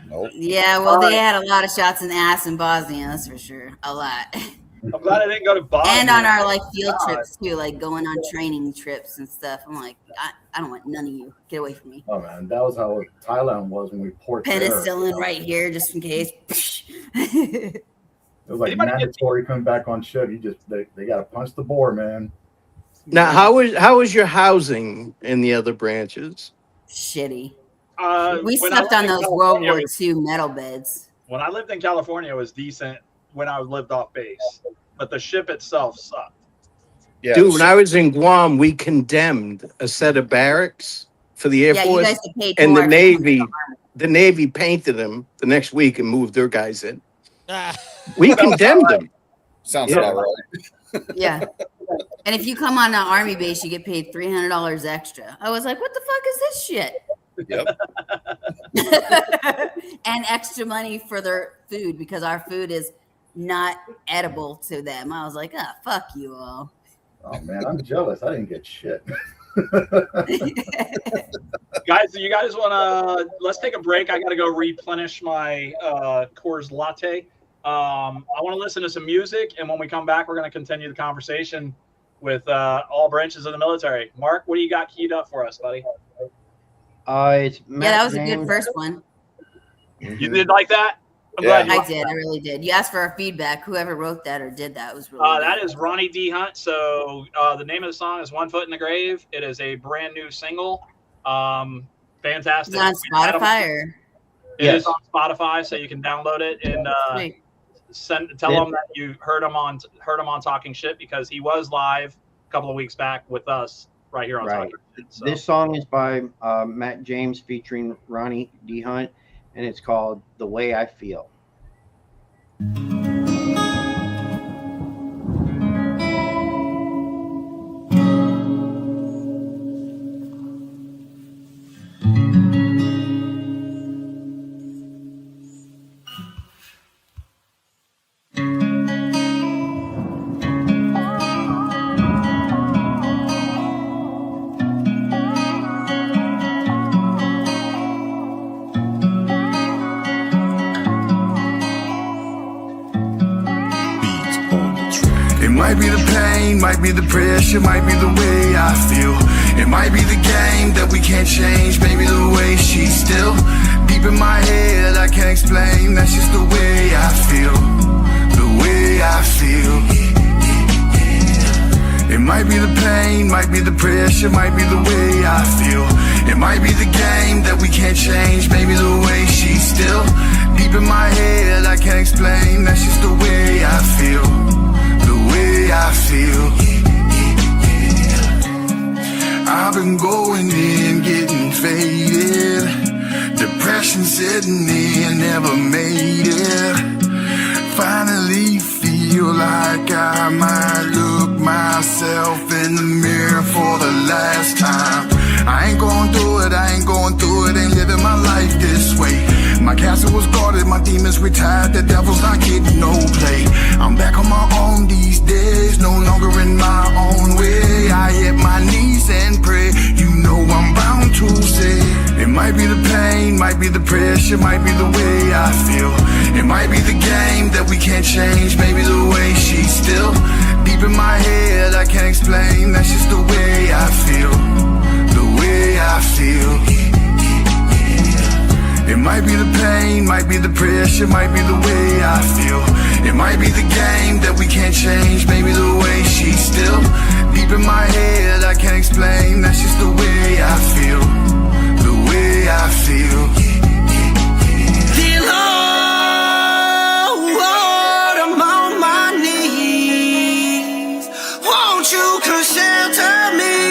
Nope. Yeah, well, they had a lot of shots in the ass in Bosnia, that's for sure. A lot. I'm glad I didn't go to Bosnia. And on our like field trips too, like going on training trips and stuff. I'm like, I don't want none of you. Get away from me. Oh man, that was how Thailand was when we poured Penicillin right here, just in case. It was like mandatory coming back on ship. They got to punch the boar, man. Now, how is your housing in the other branches? Shitty. when We I slept lived on in those World California, War II metal beds. When I lived in California, it was decent when I lived off base, but the ship itself sucked. Yeah, Dude, when I was in Guam, we condemned a set of barracks for the Air Yeah, you Force, guys get paid and more the if Navy. The Navy painted them the next week and moved their guys in. We condemned them. sounds about right. Yeah. And if you come on an army base, you get paid $300 extra. I was like, what the fuck is this shit? Yep. and extra money for their food because our food is not edible to them. I was like, oh, fuck you all. Oh man, I'm jealous. I didn't get shit. Guys, do you guys want to, let's take a break. I got to go replenish my Coors Latte. I want to listen to some music, and when we come back, we're going to continue the conversation with all branches of the military. Mark, what do you got keyed up for us, buddy? It's Matt That was a James. good first one. You did like that? I'm Yeah. glad you I liked did. that. I really did. You asked for our feedback. Whoever wrote that or did that was really That is Ronnie D. Hunt. So the name of the song is One Foot in the Grave. It is a brand new single. Fantastic. Is it on Spotify or? It is on Spotify, so you can download it and Sweet. tell him that you heard him on Talking Shit, because he was live a couple of weeks back with us right here on Talking Shit. So. This song is by Matt James featuring Ronnie D. Hunt, and it's called The Way I Feel. It might be the pain, might be the pressure, might be the way I feel. It might be the game that we can't change, maybe the way she's still deep in my head, I can't explain. That's just the way I feel, the way I feel. It might be the pain, might be the pressure, might be the way I feel. It might be the game that we can't change, maybe the way she's still deep in my head, I can't explain. That's just the way I feel, the way I feel. I've been going in, getting faded. Depression setting in, never made it. Finally feel like I might look myself in the mirror for the last time. I ain't going through it, I ain't going through it, ain't living my life this way. My castle was guarded, my demons retired, the devil's not getting no play. I'm back on my own these days, no longer in my own way. I hit my knees and pray, you know I'm bound to say. It might be the pain, might be the pressure, might be the way I feel. It might be the game that we can't change, maybe the way she's still deep in my head, I can't explain. That's just the way I feel, the way I feel. It might be the pain, might be the pressure, might be the way I feel. It might be the game that we can't change, maybe the way she's still deep in my head, I can't explain. That's just the way I feel, the way I feel. Dear Lord, I'm on my knees. Won't you come shelter me?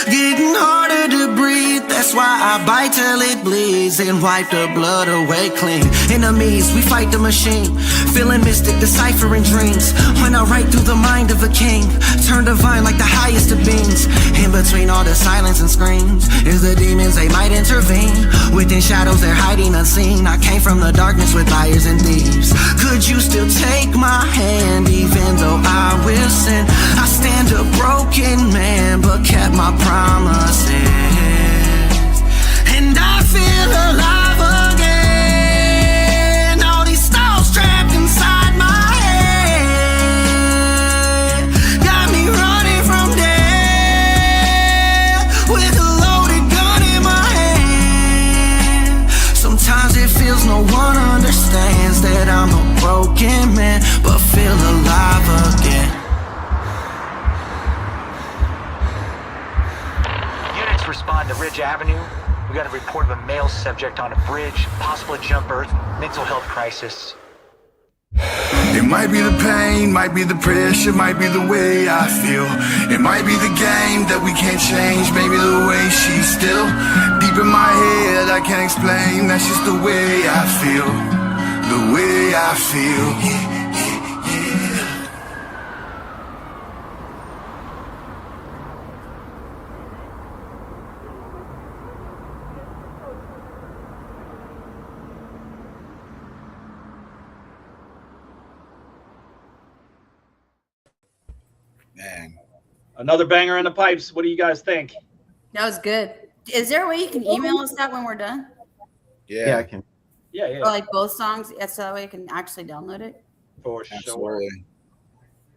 Getting harder to breathe, that's why I bite till it bleeds and wipe the blood away clean. Enemies, we fight the machine, feeling mystic, deciphering dreams. When I write through the mind of a king, turn divine like the highest of beings. In between all the silence and screams is the demons, they might intervene. Within shadows, they're hiding unseen. I came from the darkness with liars and thieves. Could you still take my hand even though I will sin? I stand a broken man but kept my promises, and I feel alive again. All these thoughts trapped inside my head got me running from death with a loaded gun in my hand. Sometimes it feels no one understands that I'm a broken man but feel alive again. Units respond to Ridge Avenue. We got a report of a male subject on a bridge, possible jump earth, mental health crisis. It might be the pain, might be the pressure, might be the way I feel. It might be the game that we can't change, maybe the way she's still deep in my head, I can't explain. That's just the way I feel, the way I feel. Another banger in the pipes. What do you guys think? That was good. Is there a way you can email us that when we're done? Yeah, I can. Yeah, yeah. Or like both songs? So that way I can actually download it? For sure. Absolutely.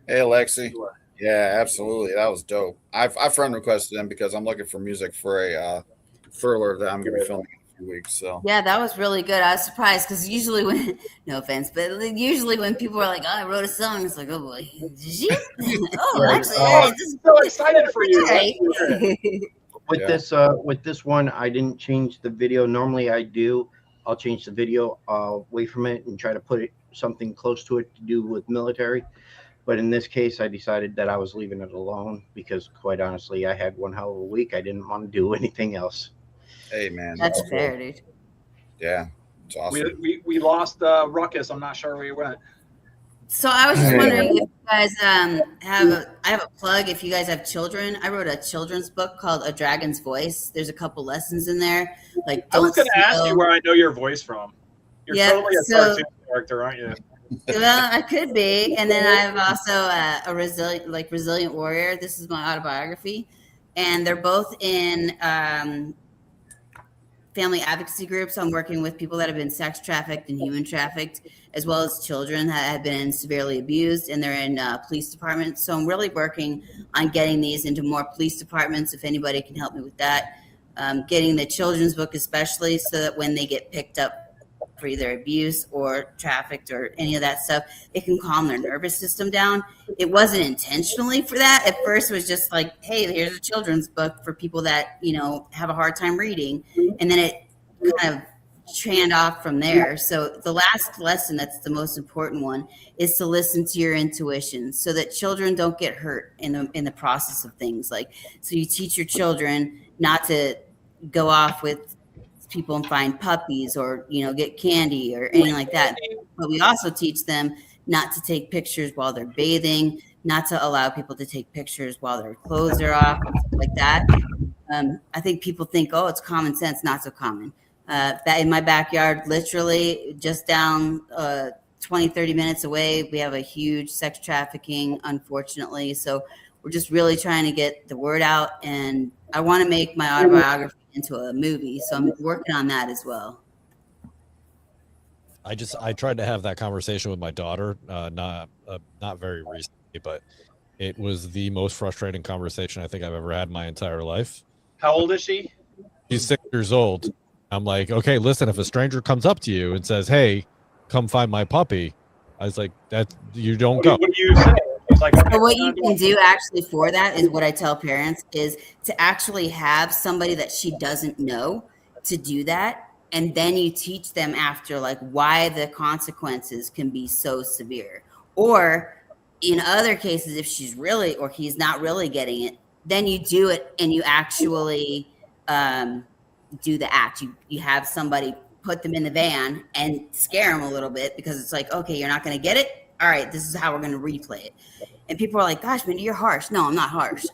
Hey, Alexi. Yeah, absolutely. That was dope. I friend requested him because I'm looking for music for a thriller that I'm going to be filming in a few weeks. So Yeah, that was really good. I was surprised because usually when, no offense, but usually when people are like, "Oh, I wrote a song," it's like, "Oh boy, did you?" Oh, actually, I'm so excited for you. With this one, I didn't change the video. Normally, I do. I'll change the video away from it and try to put it something close to it to do with military. But in this case, I decided that I was leaving it alone because, quite honestly, I had one hell of a week. I didn't want to do anything else. hey, man, That's fair, dude. Yeah, it's awesome. We lost Ruckus. I'm not sure where he went. So I was just wondering if you guys I have a plug. If you guys have children, I wrote a children's book called A Dragon's Voice. There's a couple lessons in there. Like, I was going to ask you where I know your voice from. You're totally a cartoon character, aren't you? Well, I could be. And then I have also a resilient warrior. This is my autobiography, and they're both in family advocacy groups. I'm working with people that have been sex trafficked and human trafficked, as well as children that have been severely abused, and they're in police departments. So I'm really working on getting these into more police departments. If anybody can help me with that, getting the children's book especially, so that when they get picked up for either abuse or trafficked or any of that stuff, it can calm their nervous system down. It wasn't intentionally for that. At first, it was just like, hey, here's a children's book for people that, have a hard time reading. And then it kind of trend off from there. So the last lesson, that's the most important one, is to listen to your intuition so that children don't get hurt in the process of things. Like, so you teach your children not to go off with people and find puppies or get candy or anything like that, but we also teach them not to take pictures while they're bathing, not to allow people to take pictures while their clothes are off, like that. I think people think, oh, it's common sense. Not so common. That in my backyard, literally just down 20-30 minutes away, we have a huge sex trafficking, unfortunately. So we're just really trying to get the word out, and I want to make my autobiography into a movie, so I'm working on that as well. I tried to have that conversation with my daughter, not very recently, but it was the most frustrating conversation I think I've ever had in my entire life. How old is she? She's 6 years old. I'm like, okay, listen, if a stranger comes up to you and says, "Hey, come find my puppy," I was like, "That you don't go." What do you say? Like, so what you can do actually for that is what I tell parents is to actually have somebody that she doesn't know to do that. And then you teach them after, like, why the consequences can be so severe. Or in other cases, if she's really, or he's not really getting it, then you do it and you actually do the act. You have somebody put them in the van and scare them a little bit, because it's like, okay, you're not going to get it. All right, this is how we're going to replay it. And people are like, gosh, Mindy, you're harsh. No, I'm not harsh.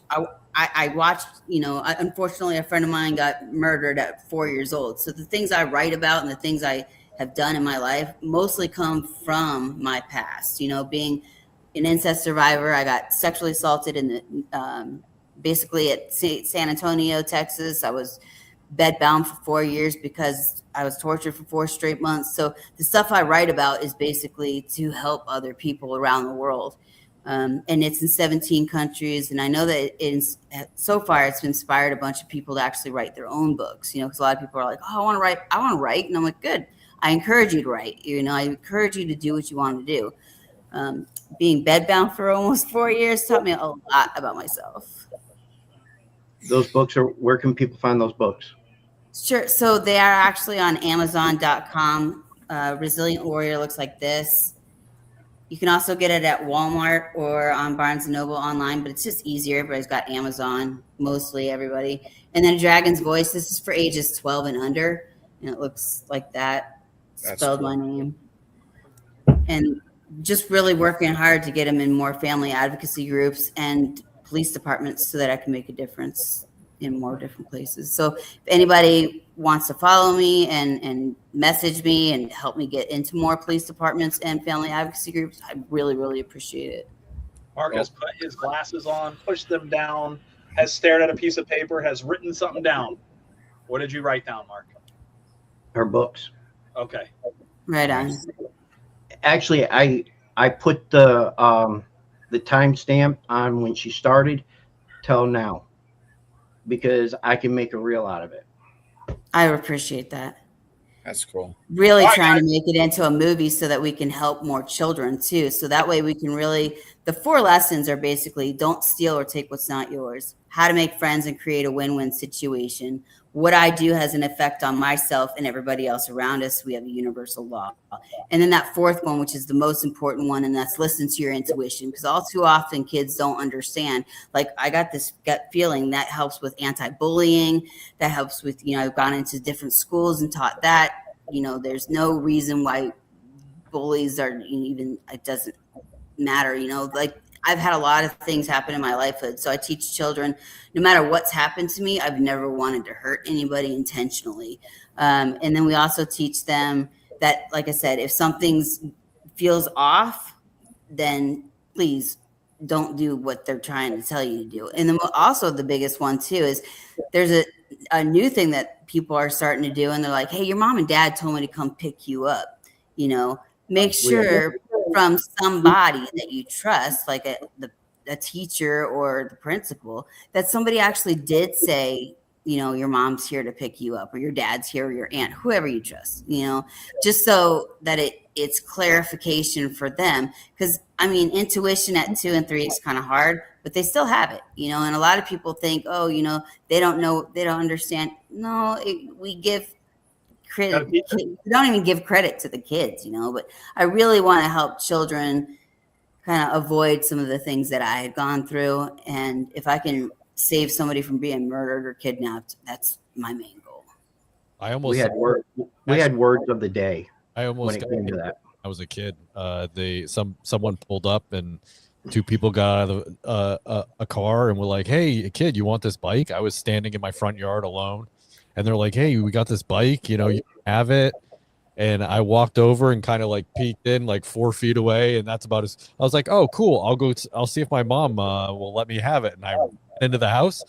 I watched, unfortunately, a friend of mine got murdered at 4 years old. So the things I write about and the things I have done in my life mostly come from my past. Being an incest survivor, I got sexually assaulted in basically at San Antonio, Texas. I was bedbound for 4 years because I was tortured for 4 straight months. So the stuff I write about is basically to help other people around the world. And it's in 17 countries. And I know that so far it's inspired a bunch of people to actually write their own books, because a lot of people are like, oh, I want to write. And I'm like, good. I encourage you to write. I encourage you to do what you want to do. Being bedbound for almost 4 years taught me a lot about myself. Those books where can people find those books? Sure. So they are actually on Amazon.com. Resilient Warrior looks like this. You can also get it at Walmart or on Barnes & Noble online, but it's just easier. Everybody's got Amazon, mostly everybody. And then Dragon's Voice, this is for ages 12 and under, and it looks like that. Spelled cool. My name. And just really working hard to get them in more family advocacy groups and police departments so that I can make a difference in more different places. So if anybody wants to follow me and message me and help me get into more police departments and family advocacy groups, I really, really appreciate it. Mark has put his glasses on, pushed them down, has stared at a piece of paper, has written something down. What did you write down, Mark? Her books. Okay. Right on. Actually, I put the timestamp on when she started till now because I can make a reel out of it. I appreciate that. That's cool. Really All right, trying guys. to make it into a movie so that we can help more children too. So that way we can really, the 4 lessons are basically don't steal or take what's not yours, how to make friends and create a win-win situation. What I do has an effect on myself and everybody else around us. We have a universal law. And then that 4th one, which is the most important one, and that's listen to your intuition. Because all too often kids don't understand. Like I got this gut feeling that helps with anti-bullying, that helps with, I've gone into different schools and taught that. There's no reason why bullies are even, it doesn't matter, like I've had a lot of things happen in my lifehood. So I teach children, no matter what's happened to me, I've never wanted to hurt anybody intentionally. And then we also teach them that, like I said, if something's feels off, then please don't do what they're trying to tell you to do. And then also the biggest one too is there's a new thing that people are starting to do, and they're like, hey, your mom and dad told me to come pick you up. Make sure from somebody that you trust, like a teacher or the principal, that somebody actually did say, your mom's here to pick you up, or your dad's here, or your aunt, whoever you trust, just so that it's clarification for them. Because intuition at 2 and 3 is kind of hard, but they still have it, and a lot of people think, oh, they don't know, they don't understand. No, we give credit. We don't even give credit to the kids, but I really want to help children kind of avoid some of the things that I had gone through. And if I can save somebody from being murdered or kidnapped, that's my main goal. We had words of the day. I almost when it came to that. I was a kid. Someone pulled up and 2 people got out of a car and were like, hey, kid, you want this bike? I was standing in my front yard alone. And they're like, hey, we got this bike, you have it. And I walked over and kind of like peeked in like 4 feet away. And that's about as I was like, oh, cool. I'll see if my mom will let me have it. And I went into the house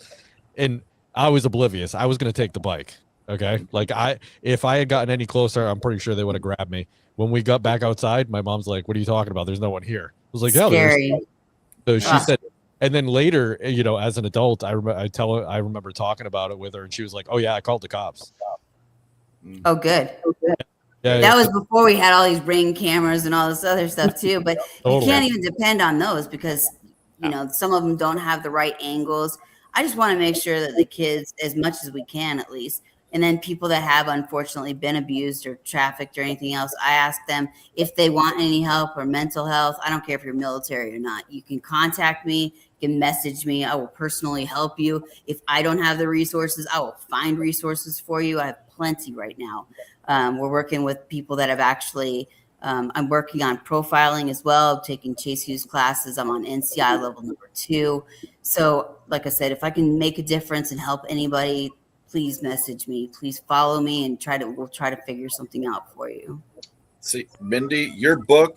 and I was oblivious. I was going to take the bike. Okay. Like if I had gotten any closer, I'm pretty sure they would have grabbed me. When we got back outside, my mom's like, what are you talking about? There's no one here. I was like, yeah, Scary. So she said, and then later, as an adult, I remember talking about it with her, and she was like, "Oh yeah, I called the cops." Oh, good. Yeah, that was before we had all these Ring cameras and all this other stuff too. But you can't even depend on those because some of them don't have the right angles. I just want to make sure that the kids, as much as we can, at least. And then people that have unfortunately been abused or trafficked or anything else, I ask them if they want any help or mental health. I don't care if you're military or not. You can contact me, you can message me. I will personally help you. If I don't have the resources, I will find resources for you. I have plenty right now. We're working with people that have actually, I'm working on profiling as well, taking Chase Hughes classes. I'm on NCI level number 2. So like I said, if I can make a difference and help anybody, please message me, please follow me, and we'll try to figure something out for you. See, Mindy, your book,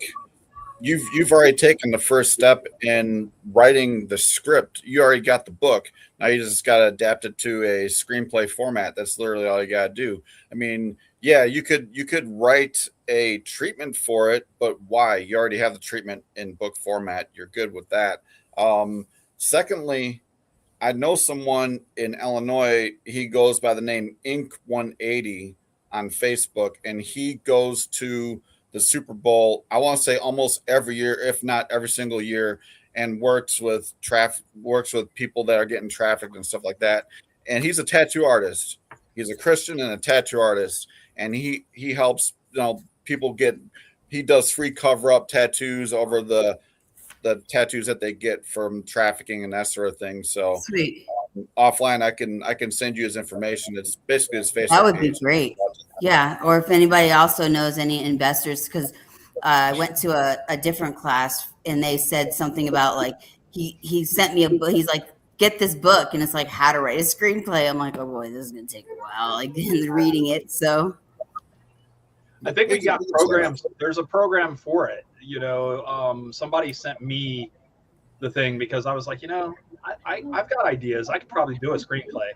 you've already taken the first step in writing the script. You already got the book. Now you just got to adapt it to a screenplay format. That's literally all you got to do. Yeah, you could write a treatment for it, but why? You already have the treatment in book format. You're good with that. Secondly, I know someone in Illinois. He goes by the name Inc 180 on Facebook, and he goes to the Super Bowl, I want to say almost every year, if not every single year, and works with people that are getting trafficked and stuff like that. And he's a tattoo artist. He's a Christian and a tattoo artist, and he helps people get. He does free cover up tattoos over the tattoos that they get from trafficking and that sort of thing. So sweet. Offline, I can send you his information. It's basically his Facebook. That would be great. Yeah. Or if anybody also knows any investors, because I went to a different class and they said something about like he sent me a book. He's like, get this book, and it's like how to write a screenplay. I'm like, oh boy, this is gonna take a while, like reading it. So I think we got programs. There's a program for it. Somebody sent me the thing because I was like, I've got ideas. I could probably do a screenplay.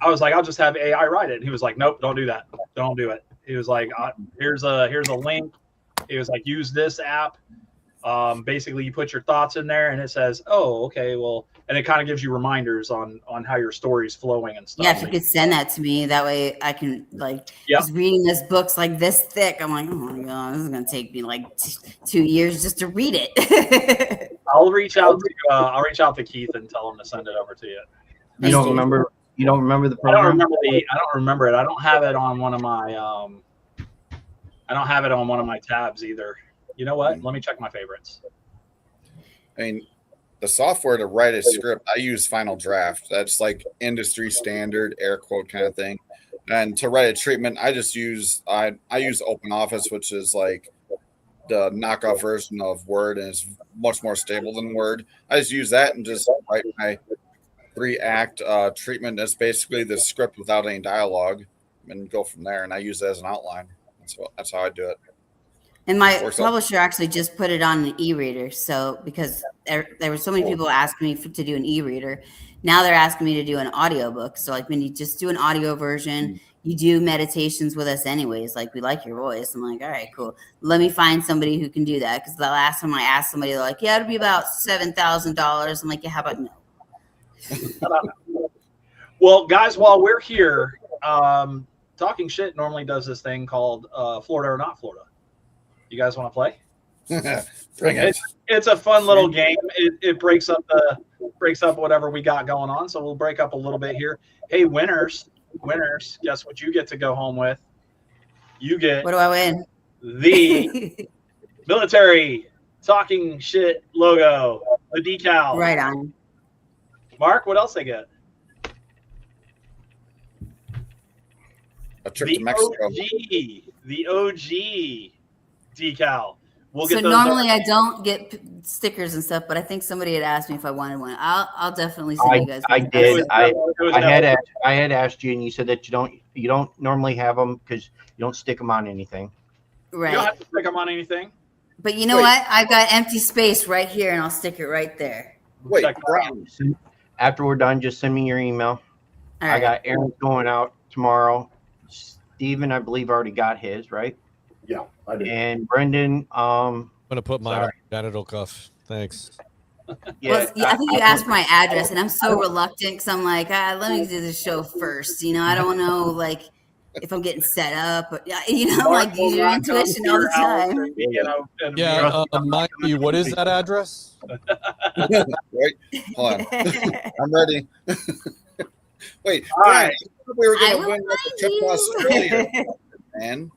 I was like, I'll just have AI write it. And he was like, nope, don't do that. Don't do it. He was like, here's a link. He was like, use this app. Basically, you put your thoughts in there, and it says, oh, okay, well, and it kind of gives you reminders on how your story's flowing and stuff. Yeah, if you could send that to me, that way I can just reading this book's like this thick. I'm like, oh my god, this is gonna take me like 2 years just to read it. I'll reach out to Keith and tell him to send it over to you. You don't remember? You don't remember the I program? don't remember it. I don't have it on one of my tabs either. You know what? Let me check my favorites. I mean, the software to write a script, I use Final Draft. That's like industry standard, air quote kind of thing. And to write a treatment, I just use I use OpenOffice, which is like the knockoff version of Word, and it's much more stable than Word. I just use that and just write my 3-act treatment. That's basically the script without any dialogue, and go from there. And I use it as an outline. That's how I do it. And my publisher actually just put it on an e-reader. So because there were so many people asking me to do an e-reader, now they're asking me to do an audiobook. So like when you just do an audio version, you do meditations with us anyways. Like we like your voice. I'm like, all right, cool. Let me find somebody who can do that. Because the last time I asked somebody, they're like, yeah, it'll be about $7,000. I'm like, yeah, how about no? Well, guys, while we're here, Talking Shit normally does this thing called Florida or Not Florida. You guys want to play? Bring it. It's a fun little game. It breaks up whatever we got going on. So we'll break up a little bit here. Hey, winners, guess what you get to go home with? You get. What do I win? The Miltary Talking Shit logo, the decal. Right on. Mark, what else they get? A trip to Mexico. The OG decal. We'll get so normally I don't get stickers and stuff, but I think somebody had asked me if I wanted one. I'll definitely send you guys. I did. I had asked you, and you said that you don't normally have them because you don't stick them on anything. Right. You don't have to stick them on anything. But you know what? I've got empty space right here, and I'll stick it right there. Wait, after we're done, just send me your email. All right. I got Aaron going out tomorrow. Steven, I believe, already got his, right? Yeah, I did. And Brendan, I'm gonna put mine on the genital cuff. Thanks. Yeah, I think you asked my address, and I'm so reluctant because I'm like, let me do the show first. I don't know, like, if I'm getting set up, or, like use your intuition all the time. Yeah, Mikey, what is that address? Wait, hold on. I'm ready. Wait, all right. We were going to win like a trip to Australia, man.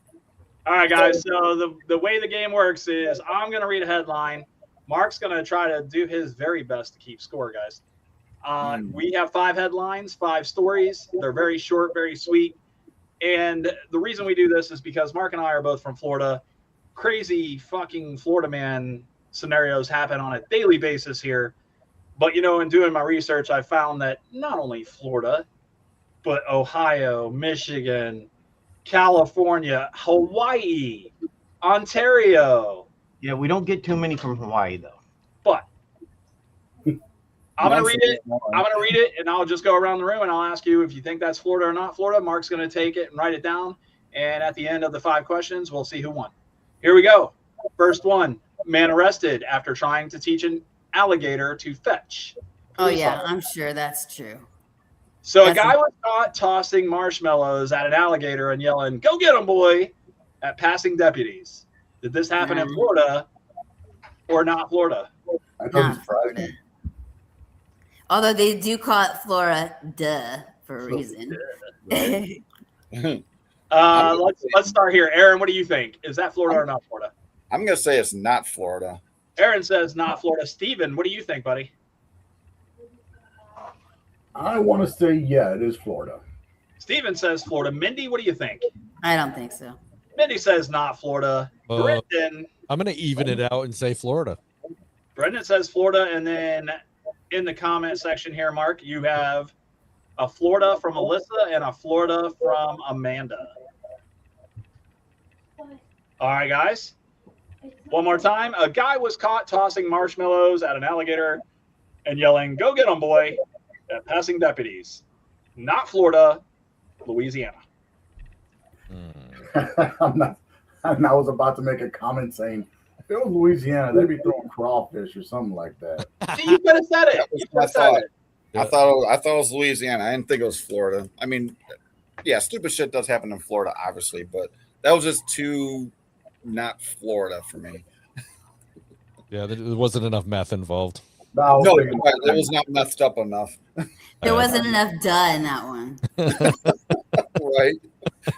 All right, guys. So the way the game works is I'm going to read a headline. Mark's going to try to do his very best to keep score, guys. We have 5 headlines, 5 stories. They're very short, very sweet. And the reason we do this is because Mark and I are both from Florida. Crazy fucking Florida man scenarios happen on a daily basis here. But, in doing my research, I found that not only Florida, but Ohio, Michigan, California, Hawaii, Ontario. Yeah, we don't get too many from Hawaii, though. But I'm going to read it, and I'll just go around the room, and I'll ask you if you think that's Florida or not Florida. Mark's going to take it and write it down. And at the end of the 5 questions, we'll see who won. Here we go. First one, man arrested after trying to teach an alligator to fetch. Oh, yeah, I'm sure that's true. So a guy was caught tossing marshmallows at an alligator and yelling, "Go get him, boy," at passing deputies. Did this happen in Florida or not Florida? Not Florida. Although they do call it Florida for a reason. Let's start here. Aaron, what do you think? Is that Florida or not Florida? I'm going to say it's not Florida. Aaron says not Florida. Steven, what do you think, buddy? I want to say, yeah, it is Florida. Steven says Florida. Mindy, what do you think? I don't think so. Mindy says not Florida. Brendan. I'm going to even it out and say Florida. Brendan says Florida. And then in the comment section here, Mark, you have a Florida from Alyssa and a Florida from Amanda. All right, guys. One more time. A guy was caught tossing marshmallows at an alligator and yelling, "Go get 'em, boy," at passing deputies. Not Florida, Louisiana. I was about to make a comment saying, if it was Louisiana, they'd be throwing crawfish or something like that. You could have said it. You could have said it. I thought it was Louisiana. I didn't think it was Florida. I mean, yeah, stupid shit does happen in Florida, obviously, but that was just too not Florida for me. Yeah, there wasn't enough meth involved. No, it was not messed up enough. There wasn't enough duh in that one. Right.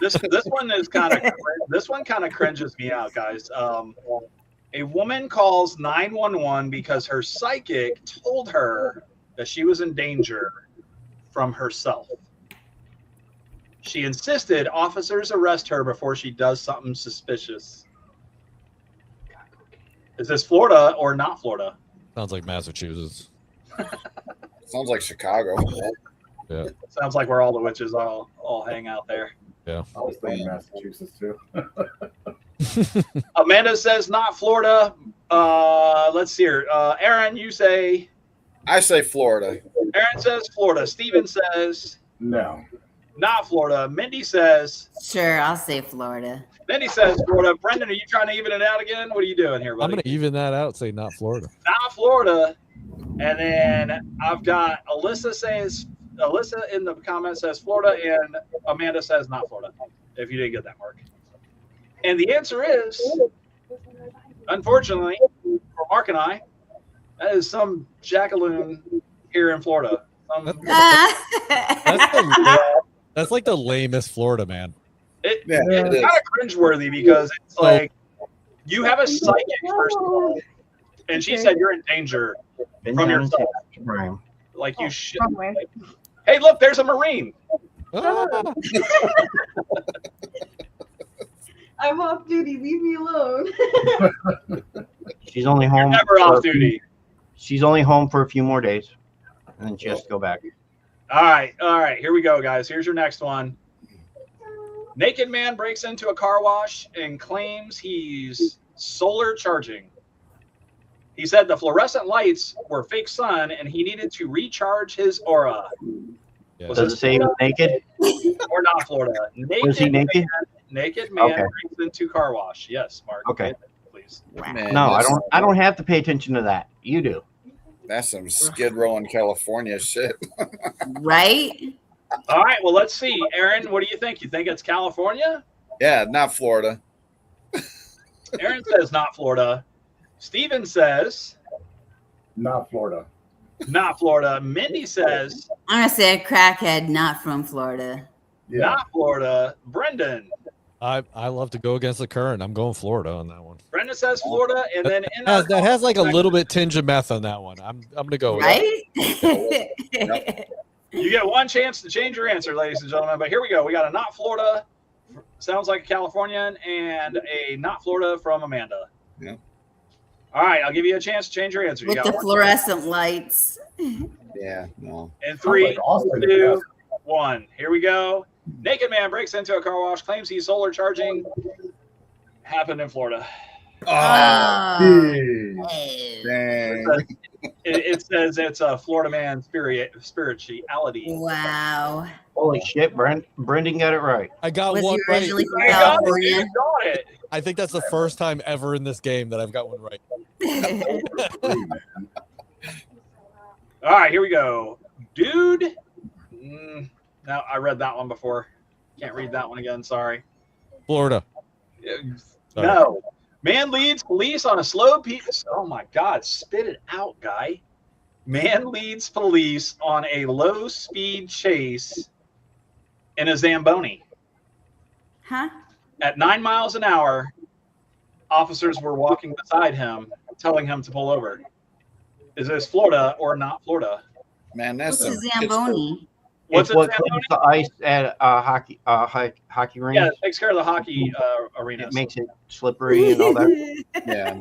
This one is kind of cringes me out, guys. A woman calls 911 because her psychic told her that she was in danger from herself. She insisted officers arrest her before she does something suspicious. Is this Florida or not Florida? Sounds like Massachusetts. Sounds like Chicago. Yeah. Sounds like where all the witches all hang out there. Yeah. I was thinking Massachusetts too. Amanda says not Florida. Let's see here. Aaron, you say? I say Florida. Aaron says Florida. Steven says no. Not Florida. Mindy says sure. I'll say Florida. Mindy says Florida. Brendan, are you trying to even it out again? What are you doing here, buddy? I'm going to even that out. Say not Florida. Not Florida. And then I've got Alyssa in the comments says Florida, and Amanda says not Florida. If you didn't get that, Mark. And the answer is, unfortunately, for Mark and I, that is some jackaloon here in Florida. That's like the lamest Florida, man. It's kind of cringeworthy because it's like you have a psychic, first of all, and she said you're in danger from yourself. Like you should. Like, hey, look, there's a Marine. I'm off duty. Leave me alone. She's only home. You're never off duty. She's only home for a few more days, and then she has to go back. All right. Here we go, guys. Here's your next one. Naked man breaks into a car wash and claims he's solar charging. He said the fluorescent lights were fake sun and he needed to recharge his aura. Yeah. Does it say he was naked? Or not Florida? Was he naked? Naked man Okay. breaks into car wash. Yes, Mark. Okay. Please. Man, No, I don't have to pay attention to that. You do. That's some Skid Row in California shit. Right? All right. Well, let's see. Aaron, what do you think? You think it's California? Yeah, not Florida. Aaron says not Florida. Steven says Not Florida. not Florida. Mindy says I'm gonna say a crackhead not from Florida. Yeah. not Florida. Brendan. I love to go against the current. I'm going Florida on that one. Brendan says Florida, and then in That has like a little bit tinge of meth on that one. I'm gonna go with that. Right? You get one chance to change your answer, ladies and gentlemen. But here we go. We got a not Florida, sounds like a Californian, and a not Florida from Amanda. Yeah. All right, I'll give you a chance to change your answer. You With got the one. fluorescent lights. Yeah, no. In 3, Sounds like Austin. 2, 1. Here we go. Naked man breaks into a car wash, claims he's solar charging. Happened in Florida. Oh, Hey. dang. It says it's a Florida man spirituality. Wow. Holy shit, Brendan got it right. I got Was one he right. originally from You got it. California? You got it. I think that's the first time ever in this game that I've got one right. All right, here we go. Dude. Now, I read that one before. Can't read that one again. Sorry. Florida. Sorry. No. Man leads police on a slow piece. Oh, my God. Spit it out, guy. Man leads police on a low-speed chase in a Zamboni. Huh? At 9 miles an hour, officers were walking beside him, telling him to pull over. Is this Florida or not Florida? Man, that's What's a some Zamboni? What's It's what a Zamboni? cleans the ice at hockey rink. Yeah, it takes care of the hockey arena. It makes it slippery and all that. Yeah.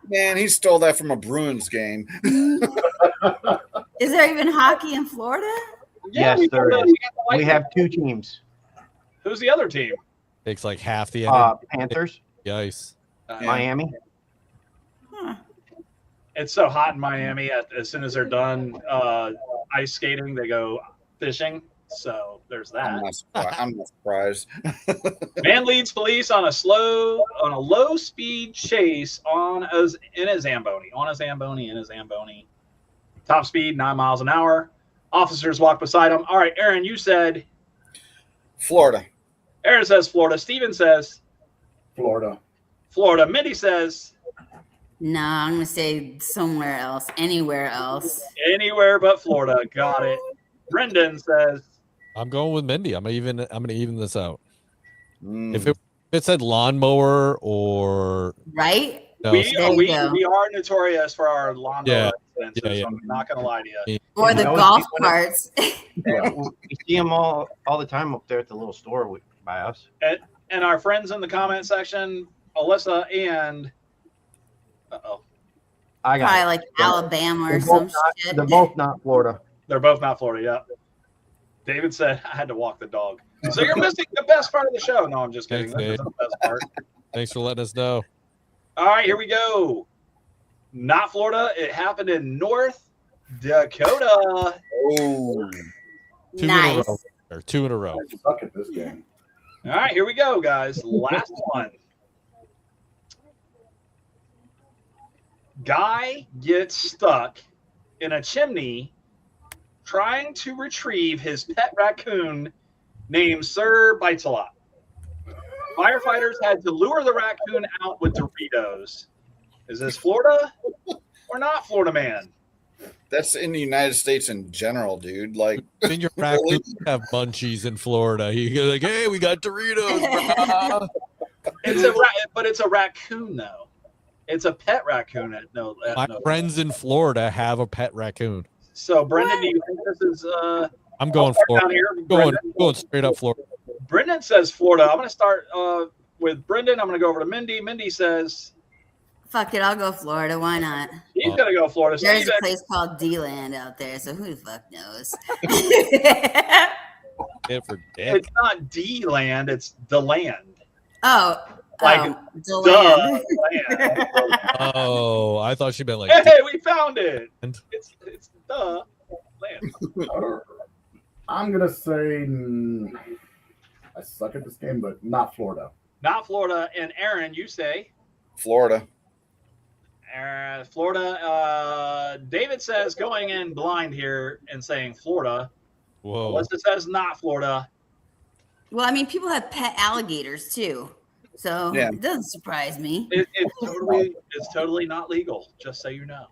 Man, he stole that from a Bruins game. Is there even hockey in Florida? Yeah, Yes, there is. we We have two teams. Who's the other team? Takes like half the energy. Panthers, The ice. Uh, Miami. Huh. It's so hot in Miami. As soon as they're done ice skating, they go fishing. So there's that. I'm not surprised. Man leads police on a low speed chase in a Zamboni. Top speed 9 miles an hour. Officers walk beside him. All right, Aaron, you said Florida. Aaron says Florida. Steven says Florida. Florida. Mindy says No, I'm gonna say somewhere else, anywhere else. anywhere but Florida. Got it. Brendan says I'm going with Mindy. I'm gonna even this out. Mm. If it said lawnmower or Right? no, we are notorious for our lawnmower incidents. Yeah. So I'm not gonna lie to you. Or the golf carts. Yeah, we see them all the time up there at the little store by us. And our friends in the comment section, Alyssa and I got Probably it. like Alabama or They're some both not- shit. They're both not Florida. they're both not Florida. Yeah. David said I had to walk the dog. So you're missing the best part of the show. No, I'm just kidding. Thanks, This Dave. isn't the best part. Thanks for letting us know. All right, here we go. Not Florida. It happened in North Dakota. Oh, Two Nice. in a row. Or 2 in a row. I suck at this game. All right, here we go, guys. Last one. Guy gets stuck in a chimney trying to retrieve his pet raccoon named Sir Bites-A-Lot. Firefighters had to lure the raccoon out with Doritos. Is this Florida or not Florida, man? that's in the United States in general, dude. Like, Then your raccoon have munchies in Florida. You go like, hey, we got Doritos. brah." But it's a raccoon though. It's a pet raccoon. My friends in Florida have a pet raccoon. So Brendan, do you think this is? I'm going down Florida. here. Going straight up Florida. Brendan says Florida. I'm going to start with Brendan. I'm going to go over to Mindy. Mindy says Fuck it, I'll go Florida. Why not? he's going to go Florida. There's Steven, a place called D-Land out there, so who the fuck knows? Yeah, for dick. it's not D land. It's the land. Oh, Like, DeLand. Land. Oh, I thought she meant like. Hey, we found it. And- It's the land. I'm gonna say I suck at this game, but not Florida. Not Florida. And Aaron, you say Florida. Florida. David says going in blind here and saying Florida. Whoa. Alyssa says not Florida. Well, I mean, people have pet alligators too, so Yeah. it doesn't surprise me. It's totally not legal. Just so you know,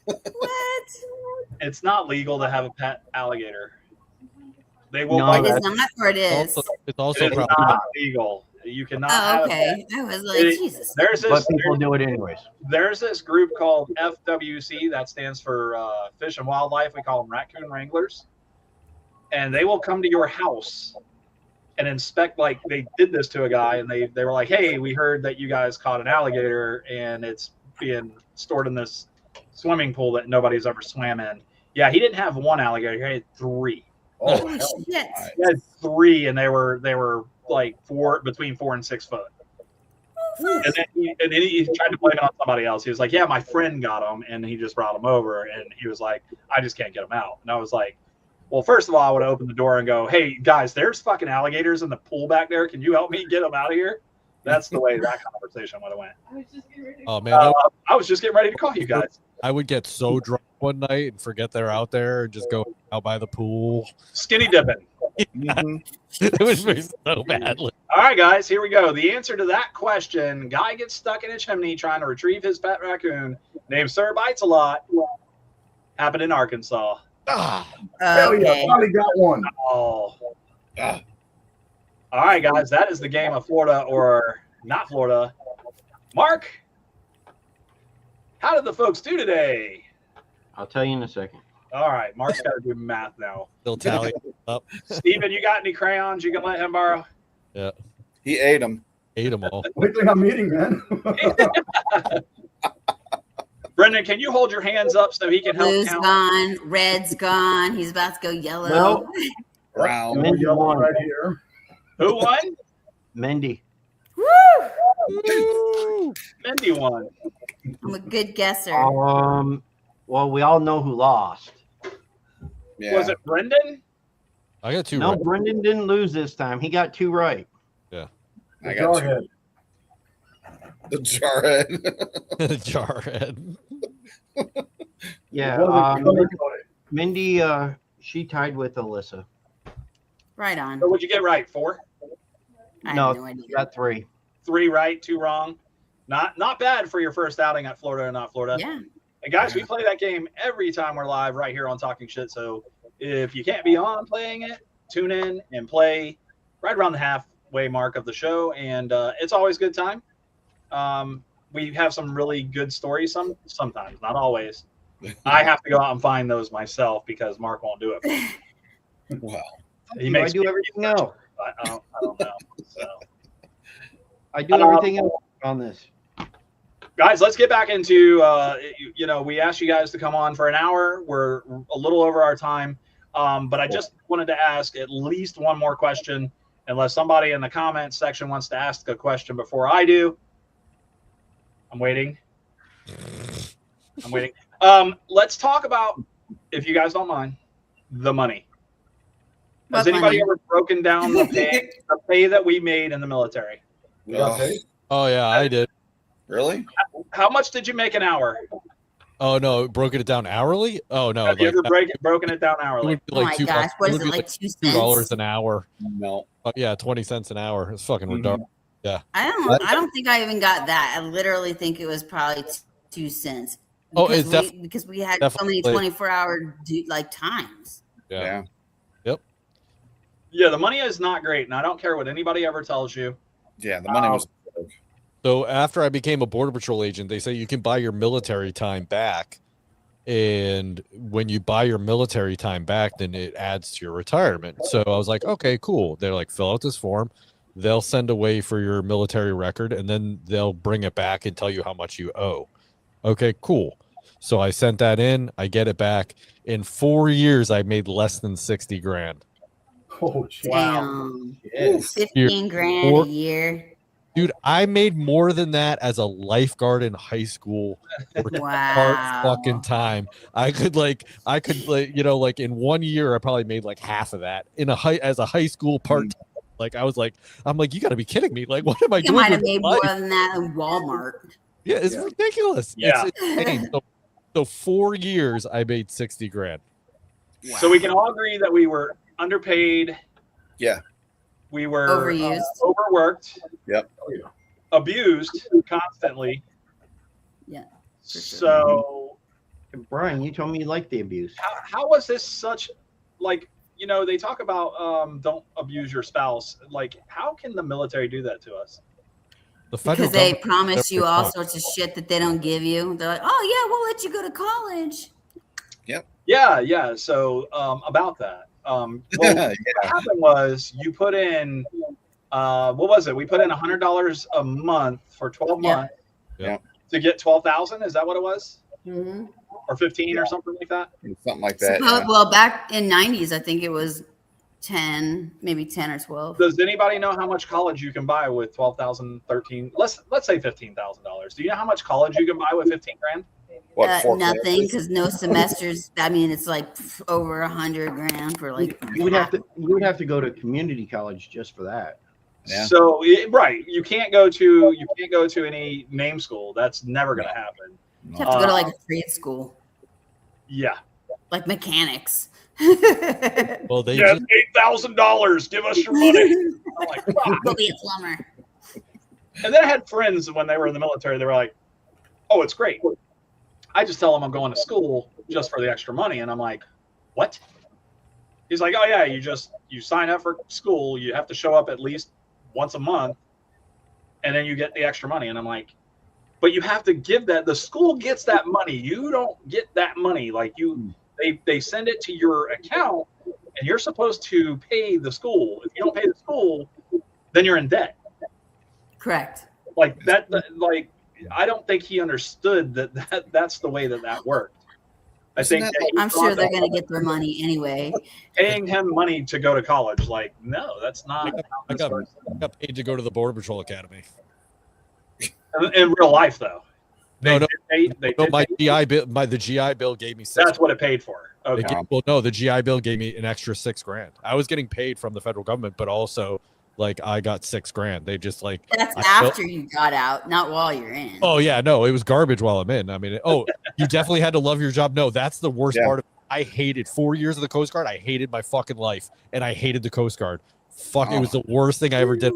What? it's not legal to have a pet alligator. They will. No, bite It you. is not, or it is. It's also It is probably not legal. You cannot. Oh, have a pet. okay. I was like, It- Jesus. There's But this. people do it anyways. There's this group called FWC that stands for Fish and Wildlife. We call them raccoon wranglers, and they will come to your house and inspect. Like they did this to a guy, and they were like, "Hey, we heard that you guys caught an alligator, and it's being stored in this swimming pool that nobody's ever swam in." Yeah, he didn't have one alligator; he had 3. Oh, Oh, hell. shit. He had 3, and they were like between 4 and 6 foot. And then he tried to blame it on somebody else. He was like, "Yeah, my friend got him, and he just brought him over." And he was like, "I just can't get him out." And I was like, "Well, first of all, I would open the door and go, 'Hey guys, there's fucking alligators in the pool back there. Can you help me get them out of here?'" That's the way that conversation would have went. I was just getting ready to Oh man, I was just getting ready to call you guys. I would get so drunk one night and forget they're out there and just go out by the pool. Skinny dipping. Mhm. It would be so badly. All right, guys, here we go. The answer to that question: guy gets stuck in a chimney trying to retrieve his pet raccoon named Sir Bites-A-Lot. Happened in Arkansas. Ah, Hell yeah, Okay. finally got one. Oh. Ah. All right, guys, that is the game of Florida or not Florida. Mark, how did the folks do today? I'll tell you in a second. All right, Mark's got to do math now. still tally up. Steven, you got any crayons you can let him borrow? He ate them. Ate them all. What do you think I'm eating, man? Brendan, can you hold your hands up so he can help Blue's count? gone. Red's gone. He's about to go yellow. No. Brown. Mindy Yellow won. right here. Who won? Mindy. Woo! Mindy won. I'm a good guesser. Well, we all know who lost. Yeah. Was it Brendan? I got 2 No, right. Brendan didn't lose this time. He got 2 right. Yeah. I got you. Jarhead. The jarhead. Jarhead. Yeah. What was it? Mindy, she tied with Alyssa. Right on. So what'd you get right? 4? I No, have no idea. got 3. 3 right, 2 wrong. Not bad for your first outing at Florida or not Florida. Yeah. And guys, we play that game every time we're live right here on Talking Shit. So if you can't be on playing it, tune in and play right around the halfway mark of the show. And it's always a good time. We have some really good stories sometimes, not always. I have to go out and find those myself because Mark won't do it. Wow. He I makes do everything else. I don't know. So. I do everything else on this. Guys, let's get back into, we asked you guys to come on for an hour. We're a little over our time. But I just wanted to ask at least one more question, unless somebody in the comments section wants to ask a question before I do. I'm waiting. Let's talk about, if you guys don't mind, the money. Has What anybody money? ever broken down the pay that we made in the military? We got paid. Oh yeah, I did. Really? How much did you make an hour? Oh no, broken it down hourly? Oh no, Have you ever broken it down it hourly? would be Oh like my $2. gosh, what it is would it, be like 2 $2 cents? an hour. No. Yeah, 20 cents an hour. It's fucking retarded. Yeah. I don't think I even got that. I literally think it was probably 2 cents. Oh, it's Because we had so many definitely- 24-hour times. Yeah. Yeah, the money is not great, and I don't care what anybody ever tells you. Yeah, the money was. So after I became a Border Patrol agent, they say you can buy your military time back. And when you buy your military time back, then it adds to your retirement. So I was like, okay, cool. They're like, fill out this form. They'll send away for your military record, and then they'll bring it back and tell you how much you owe. Okay, cool. So I sent that in. I get it back. In 4 years, I made less than 60 grand. Oh, shit. Damn. Yes. 15 grand Or- a year. Dude, I made more than that as a lifeguard in high school. For Wow. fucking time. I could in 1 year I probably made like half of that as a high school part. Like I'm like, you got to be kidding me. Like, what am I You doing? might have with made my more life? than that in Walmart. Yeah, it's ridiculous. Yeah. It's insane. So 4 years I made 60 grand. So we can all agree that we were underpaid. Yeah. We were Overused. overworked. Yep. Abused constantly. Yeah. For sure. So Brian, you told me you liked the abuse. how was this such, like, they talk about don't abuse your spouse. Like, how can the military do that to us? The federal Because they government- promise you all fine. sorts of shit that they don't give you. They're like, oh, yeah, we'll let you go to college. Yeah. So about that. What happened was you put in, what was it? We put in $100 a month for 12 Yeah. months. Yeah. To get 12,000. Is that what it was? Mm-hmm. Or 15 or something like that? Something like that. Well, back in 90s, I think it was 10, maybe 10 or 12. Does anybody know how much college you can buy with 12,000, 13? Let's say $15,000. Do you know how much college you can buy with 15 grand? What, 4 Nothing, classes? because no semesters. I mean, it's like over 100 grand for like. You would have to go to community college just for that. Yeah. So right, you can't go to any name school. That's never going to happen. You have to go to like a trade school, Yeah. like mechanics. Well, they Yeah, just, $8,000. Give us your money. I'm like, fuck. Go be a plumber. And then I had friends when they were in the military. They were like, "Oh, it's great." I just tell them I'm going to school just for the extra money, and I'm like, "What?" He's like, "Oh yeah, you sign up for school. You have to show up at least once a month, and then you get the extra money." And I'm like, "But you have to give that. The school gets that money. You don't get that money. Like they send it to your account, and you're supposed to pay the school. If you don't pay the school, then you're in debt." Correct. Like that. Like I don't think he understood that's the way that worked. I think that he I'm sure thought they're that going to get their money anyway. paying him money to go to college. Like, no, that's not. I got paid to go to the Border Patrol Academy. In real life, though. No, my did GI bill, the GI Bill gave me $6. That's what it paid for. Okay. The GI Bill gave me an extra $6,000. I was getting paid from the federal government, but also like I got $6,000. They just like that's after you got out, not while you're in. Oh yeah, no, it was garbage while I'm in. I mean, you definitely had to love your job. No, that's the worst part of it. I hated 4 years of the Coast Guard. I hated my fucking life, and I hated the Coast Guard. Fuck, it was the worst thing I ever did.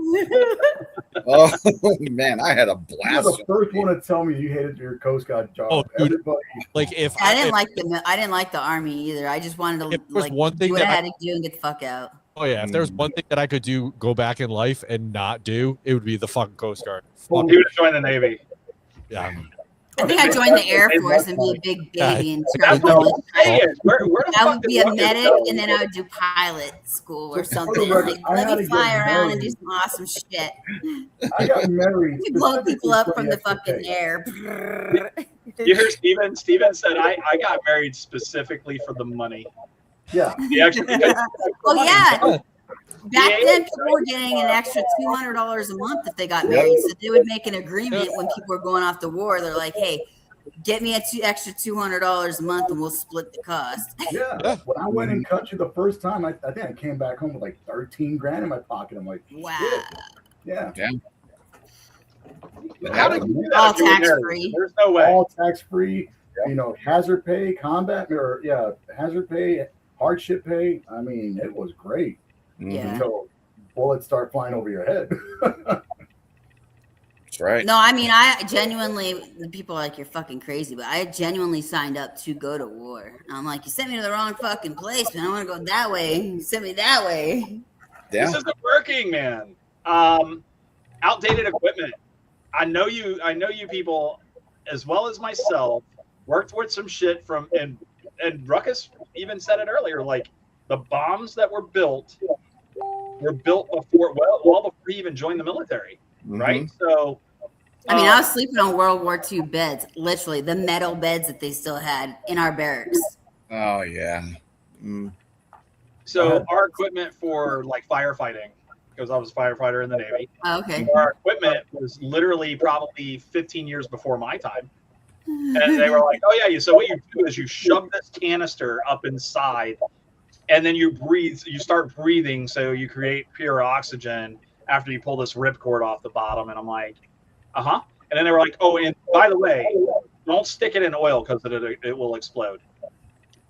Oh man, I had a blast. You're the first one to tell me you hated your Coast Guard job. Oh, dude, everybody. Like if I didn't like the Army either. I just wanted to like one thing do what I that had to do and get the fuck out. Oh yeah, if there's one thing that I could go back in life and not do, it would be the fucking Coast Guard. He would join the Navy. Yeah. I think I'd join the Air Force and be a big baby and travel. I would be a medic, and then I would do pilot school or something. Like, let me fly around and do some awesome shit. I got married. We blow people up from the fucking air. You hear Steven? Steven said, I got married specifically for the money. Yeah. Oh, yeah. Back then, people were getting an extra $200 a month if they got married. So they would make an agreement when people were going off to war. They're like, hey, get me extra $200 a month and we'll split the cost. Yeah. When I went in country the first time, I think I came back home with like $13,000 in my pocket. I'm like, wow. Shit. Yeah. Damn. How did you do that? All tax free. There's no way. All tax free. You know, hazard pay, hazard pay, hardship pay. I mean, it was great. Yeah. Until bullets start flying over your head. That's right. No, I mean, I genuinely, people are like, you're fucking crazy, but I genuinely signed up to go to war. And I'm like, you sent me to the wrong fucking place, man. I want to go that way. You sent me that way. Yeah. This isn't working, man. Outdated equipment. I know you people, as well as myself, worked with some shit from, and Ruckus even said it earlier, like the bombs that were built before, well before he even joined the military, right? So, I mean, I was sleeping on World War II beds, literally the metal beds that they still had in our barracks. Oh yeah. So our equipment for like firefighting, because I was a firefighter in the Navy. Oh, okay. Our equipment was literally probably 15 years before my time. And they were like, oh yeah, so what you do is you shove this canister up inside and then you start breathing, so you create pure oxygen after you pull this ripcord off the bottom. And I'm like, and then they were like, oh, and by the way, don't stick it in oil because it will explode.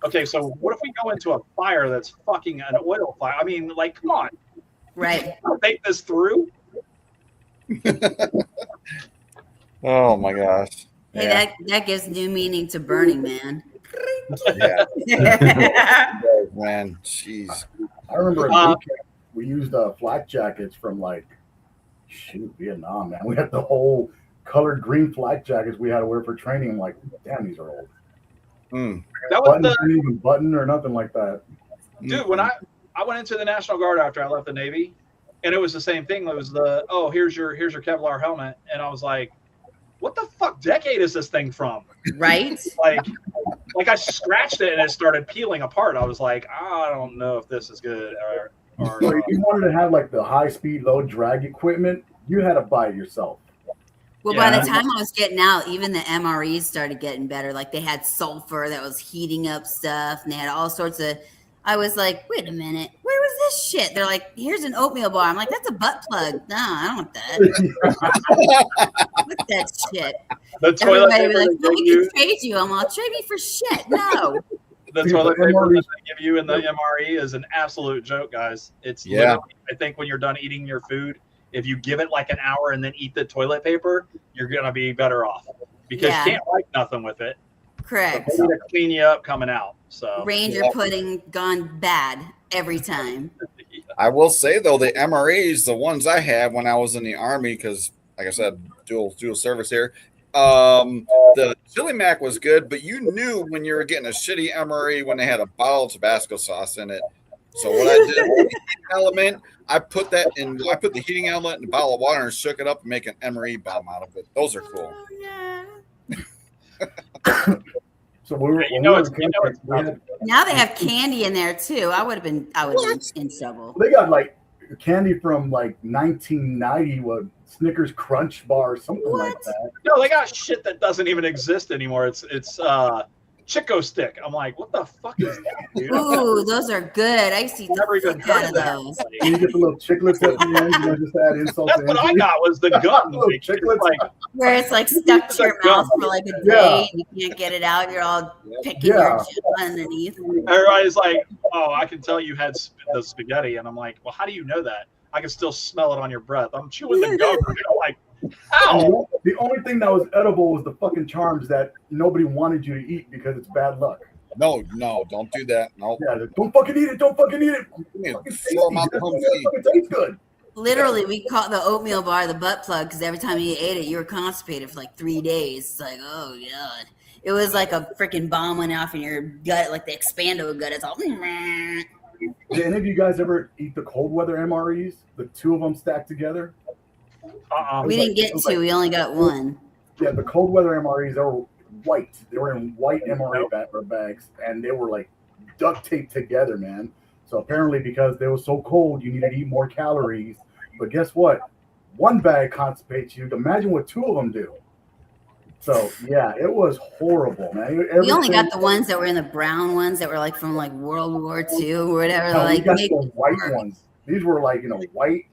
Okay, so what if we go into a fire that's fucking an oil fire? I mean, like, come on. Right. I'll take this through. Oh my gosh. Hey, that gives new meaning to Burning Man. Yeah. Man, jeez. I remember in boot camp, we used flak jackets from Vietnam, man. We had the whole colored green flak jackets we had to wear for training. I'm like, damn, these are old. That was didn't even button or nothing like that. Dude, when I went into the National Guard after I left the Navy, and it was the same thing. It was here's your Kevlar helmet, and I was like, what the fuck decade is this thing from? Right? like I scratched it and it started peeling apart. I was like, I don't know if this is good or so if you wanted to have like the high speed, low drag equipment, you had to buy it yourself. Well, by the time I was getting out, even the MREs started getting better. Like they had sulfur that was heating up stuff, and they had all sorts of. I was like, wait a minute, where was this shit? They're like, here's an oatmeal bar. I'm like, that's a butt plug. No, I don't want that. What's that shit? The toilet Everybody paper was like, they we give you, can trade you. I'm all, trade me for shit. No. the toilet paper that they give you in the MRE is an absolute joke, guys. It's literally, I think when you're done eating your food, if you give it like an hour and then eat the toilet paper, you're gonna be better off because you can't write nothing with it. Correct. So to clean you up coming out. So Ranger pudding gone bad every time. I will say though, the MREs, the ones I had when I was in the Army, because like I said, dual service here. The chili mac was good, but you knew when you were getting a shitty MRE when they had a bottle of Tabasco sauce in it. So what I did, the heating element, I put the heating element in a bottle of water and shook it up and make an MRE bomb out of it. Those are cool. Oh, yeah. So we were. Now they have candy in there too. I would have been in trouble. They got like candy from like 1990, what Snickers Crunch Bar or something like that. No, they got shit that doesn't even exist anymore. It's Chico Stick. I'm like, what the fuck is that, dude? Ooh, those are good. I used to eat Never the even fuck out heard of that. those. You get the little chiclets at the end. You know, just add insult That's to what I injury. got was the gum. Little It's chiclets. like, Where it's like stuck to your mouth for like a day and you can't get it out. You're all picking your Yeah. jaw underneath. everybody's like, oh, I can tell you had the spaghetti, and I'm like, well, how do you know that? I can still smell it on your breath. I'm chewing the gum. I'm like, ow. The only thing that was edible was the fucking charms that nobody wanted you to eat because it's bad luck. No, don't do that. No. Yeah, don't fucking eat it. Don't fucking eat it. Yeah, Fucking throw 'em out the tasty. home It feed. fucking tastes good. Literally, we caught the oatmeal bar the butt plug because every time you ate it, you were constipated for like 3 days. It's like, oh god, it was like a freaking bomb went off in your gut, like the expando gut. It's all. Did any of you guys ever eat the cold weather MREs? The two of them stacked together? We didn't get to. We only got one. Yeah, the cold weather MREs, they were white. They were in white MRE bags, and they were like duct taped together, man. So apparently, because they were so cold, you needed to eat more calories. But guess what? One bag constipates you. Imagine what two of them do. So yeah, it was horrible, man. We only got the ones that were in the brown ones that were like from like World War II or whatever. No, we Like got make- the white ones. These were like, white,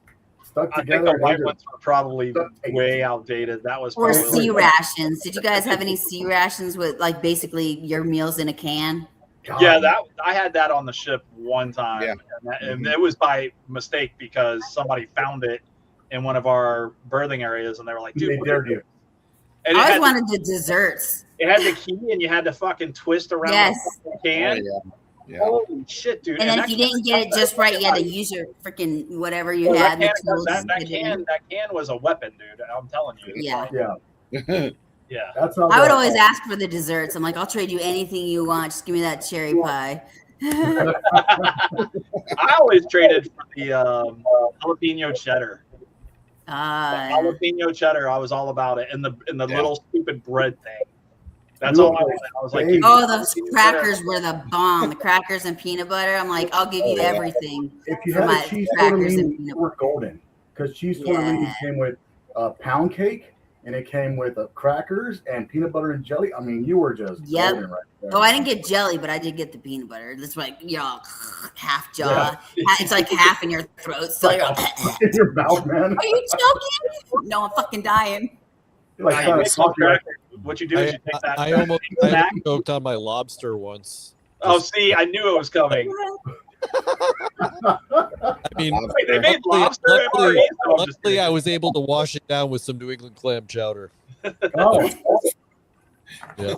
stuck I think together. the white They were- ones were probably way outdated. That was or probably sea rations. Did you guys have any sea rations with like basically your meals in a can? Yeah, that I had that on the ship one time, Yeah. and it was by mistake because somebody found it in one of our berthing areas, and they were like, "Dude, They what dared is you. this?" And I it always had, wanted the desserts. it had the key, and you had to fucking twist around Yes. the fucking can. Oh, yeah. Holy shit, dude! And then that if you can- didn't get it just right, you had to use your freaking whatever you Oh, had. that, The can, tools that can was a weapon, dude. I'm telling you. Yeah. Yeah, Yeah. that's not. I would bad. always ask for the desserts. I'm like, I'll trade you anything you want. Just give me that cherry pie. I always traded for the jalapeno cheddar. Jalapeno cheddar, I was all about it, and the little stupid bread thing. That's all I wanted. I was like, Oh, those crackers were the bomb. The crackers and peanut butter. I'm like, I'll give you Oh, yeah. everything If you for had my a cheese crackers and tortellini, peanut you were golden. Because cheese tortellini Yeah. came with pound cake, and it came with crackers and peanut butter and jelly. I mean, you were just Yep. golden right there. Oh, I didn't get jelly, but I did get the peanut butter. That's like, y'all, half jaw. Yeah. It's like half in your throat. So you're like, in your mouth, man. are you joking? No, I'm fucking dying. You're like you trying make to some suck your crackers. What you do is you take that. I almost back. choked on my lobster once. Oh, see, I knew it was coming. I mean, Wait, they made lobster luckily, MREs? No, I'm just luckily kidding. I was able to wash it down with some New England clam chowder. Oh, Yeah.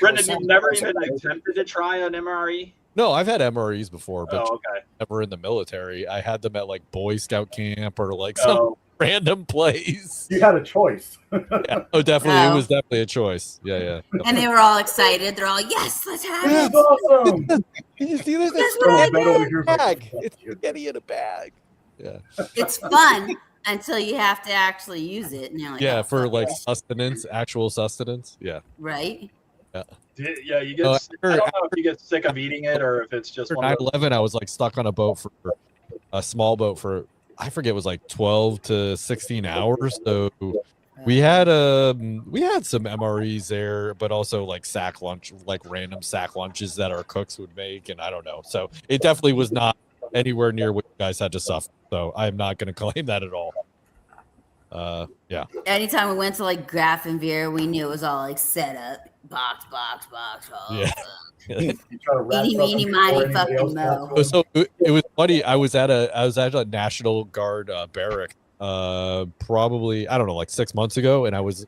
Brendan, you've never even attempted to try an MRE? No, I've had MREs before, but Oh, okay. never in the military. I had them at like Boy Scout camp or like some Oh, random place. you had a choice. Yeah. Oh, definitely. Oh. It was definitely a choice. Yeah. And they were all excited. They're all, yes, let's have That's it. awesome. Can you see this? That's It's what I bet over here. bag. It's spaghetti in a bag. Yeah. It's fun until you have to actually use it. And you're like, Yeah, oh, for fuck like it. sustenance, actual sustenance. Yeah. Right? yeah, you get. Oh, sick. I don't know if you get sick of eating it or if it's just After one of those. 9/11, I was like stuck on a boat for a small boat for I forget it was like 12 to 16 hours. So we had some MREs there, but also like sack lunch, like random sack lunches that our cooks would make, and I don't know. So it definitely was not anywhere near what you guys had to suffer. So I'm not going to claim that at all. Yeah. Anytime we went to like Grafenveer, we knew it was all like set up. Box. Oh, Yeah. You try to wrap Eeny, something meeny, before miny, anybody fucking else mo. gets So it was funny. I was at a National Guard barrack, probably I don't know, like 6 months ago, and I was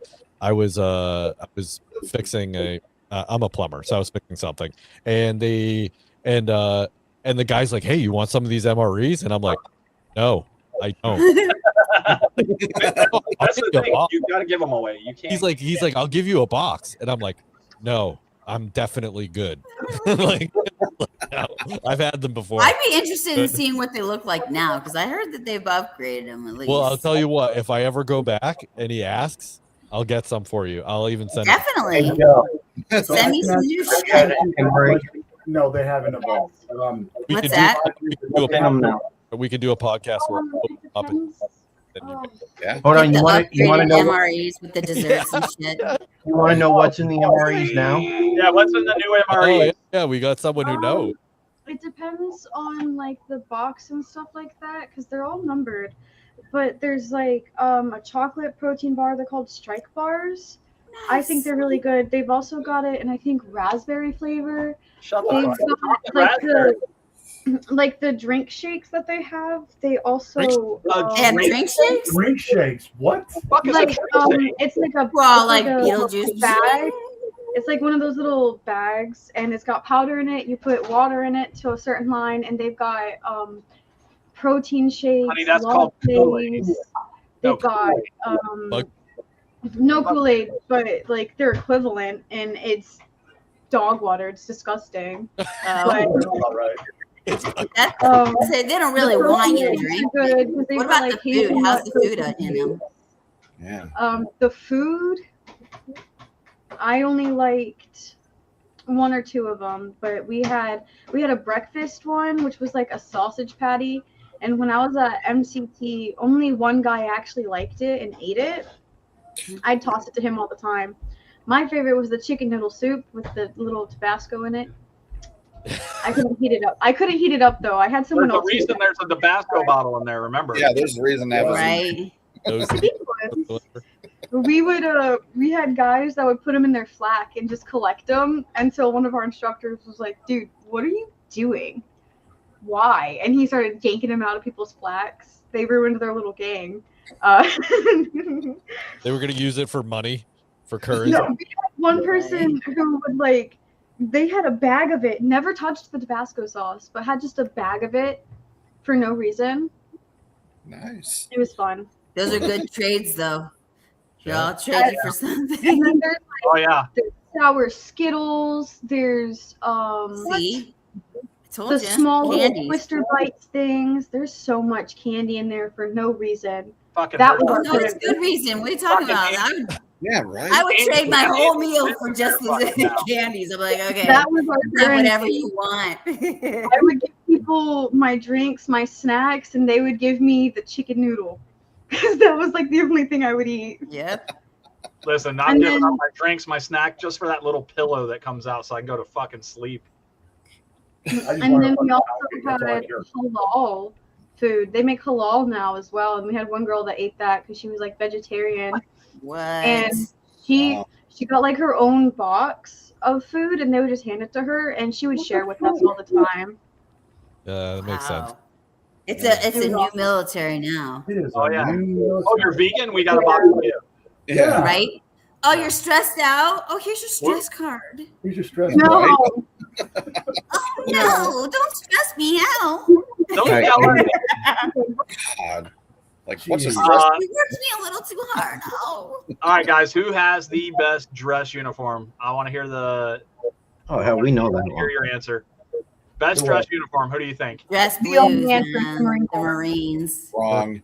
fixing I'm a plumber, so I was fixing something, and the guy's like, "Hey, you want some of these MREs?" And I'm like, "No, I don't." That's the thing. You got to give them away. You can't. He's like, "I'll give you a box," and I'm like, "No, I'm definitely good." Like, no, I've had them before. I'd be interested in seeing what they look like now because I heard that they've upgraded them at least. Well, I'll tell you what. If I ever go back and he asks, I'll get some for you. I'll even send. Definitely. So Send me I some can new ask- shit. No, they haven't evolved. We What's could that? do a Them now. we can do a podcast where It up and depends. Oh, Yeah. Hold on, The you want to upgraded know MREs with the desserts and shit. you want to know what's in the MREs now? Yeah, what's in the new oh, MRE? yeah, we got someone who knows. it depends on like the box and stuff like that because they're all numbered. But there's like a chocolate protein bar. They're called Strike Bars. I think they're really good. They've also got it, and I think raspberry flavor. Shut They've the fuck got up. like the drink shakes that they have. They also They have drink shakes? Drink shakes. What? Fuck is a like drink shake? it's like a Well, it's like a Beetlejuice. bag. It's like one of those little bags, and it's got powder in it. You put water in it to a certain line, and they've got protein shakes. Honey, that's called Kool-Aid. lattes. No, They've got Like- no Kool-Aid, but like they're equivalent, and it's dog water. It's disgusting. But All right. That's, they don't really the want you to protein drink. is good 'cause they've What got, about like, the food? How's the food hazelnut in them? Yeah. The food, I only liked one or two of them, but we had a breakfast one, which was like a sausage patty. And when I was at MCT, only one guy actually liked it and ate it. I'd toss it to him all the time. My favorite was the chicken noodle soup with the little Tabasco in it. I couldn't heat it up though. I had someone There's a else. reason there's a Tabasco bottle in there, remember? Yeah, there's a reason that was. Right. We had guys that would put them in their flak and just collect them until one of our instructors was like, dude, what are you doing? Why? And he started yanking them out of people's flaks. They ruined their little gang. They were going to use it for money, for currency. No, we had one person who would like, they had a bag of it, never touched the Tabasco sauce, but had just a bag of it for no reason. Nice. It was fun. Those are good trades, though. Y'all traded for something. And then there's Oh yeah. there's sour Skittles. There's See? I told the ya. small little Candies. Twister Bites things. There's so much candy in there for no reason. Fucking That was Oh, our no, it's good reason. What are you talking about? Yeah, right. I would trade my Candy whole is meal for just fucking the now. candies. I'm like, okay, That was our have currency. whatever you want. I would give people my drinks, my snacks, and they would give me the chicken noodle. Because that was like the only thing I would eat. Yep. Listen, not And giving then- up my drinks, my snack, just for that little pillow that comes out so I can go to fucking sleep. And then we also had halal food. They make halal now as well. And we had one girl that ate that because she was like vegetarian. What? And she got like her own box of food, and they would just hand it to her, and she would share with us all the time. Yeah, that makes sense. Wow. It's a new military now, It is. Oh, yeah. new- Oh, you're vegan? We got a box for you. Yeah. right? Oh, you're stressed out. Oh, here's your stress card. Here's your stress. No, Oh no, don't stress me out. Don't Right. yell at me. God. Like, what's a Jeez. stress? You worked me a little too hard. Oh. All right, guys, who has the best dress uniform? I want to hear Oh hell, we know that hear one. your answer. Best Go dress uniform. Who do you think? Dress The only blues, answer is man. Marine The Corps. Marines. Wrong.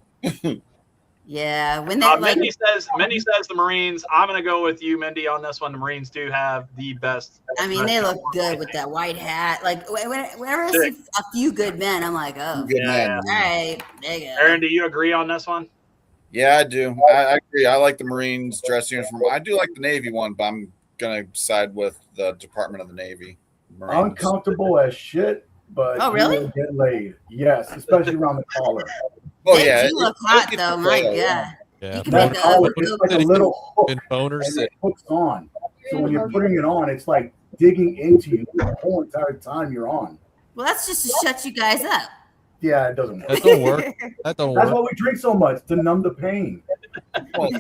Yeah, when they like. Mindy says the Marines. I'm gonna go with you, Mindy, on this one. The Marines do have the best. I mean, they look good with that white hat. Like whenever I see a few good men, I'm like, oh, Good man. all right, there you go. Aaron, do you agree on this one? Yeah, I do. I agree. I like the Marines dress uniform. I do like the Navy one, but I'm gonna side with the Department of the Navy. Marines. Uncomfortable as shit, but Oh, really? you will get laid. Yes, especially around the collar. Oh They yeah. do look hot though. My God. Yeah. You can That make collar a is like a little hook, And boners. and it hooks on. So when you're putting it on, it's like digging into you the whole entire time you're on. Well, that's just to shut you guys up. Yeah, it doesn't work. That don't work. That don't That's work. why we drink so much, to numb the pain. Well,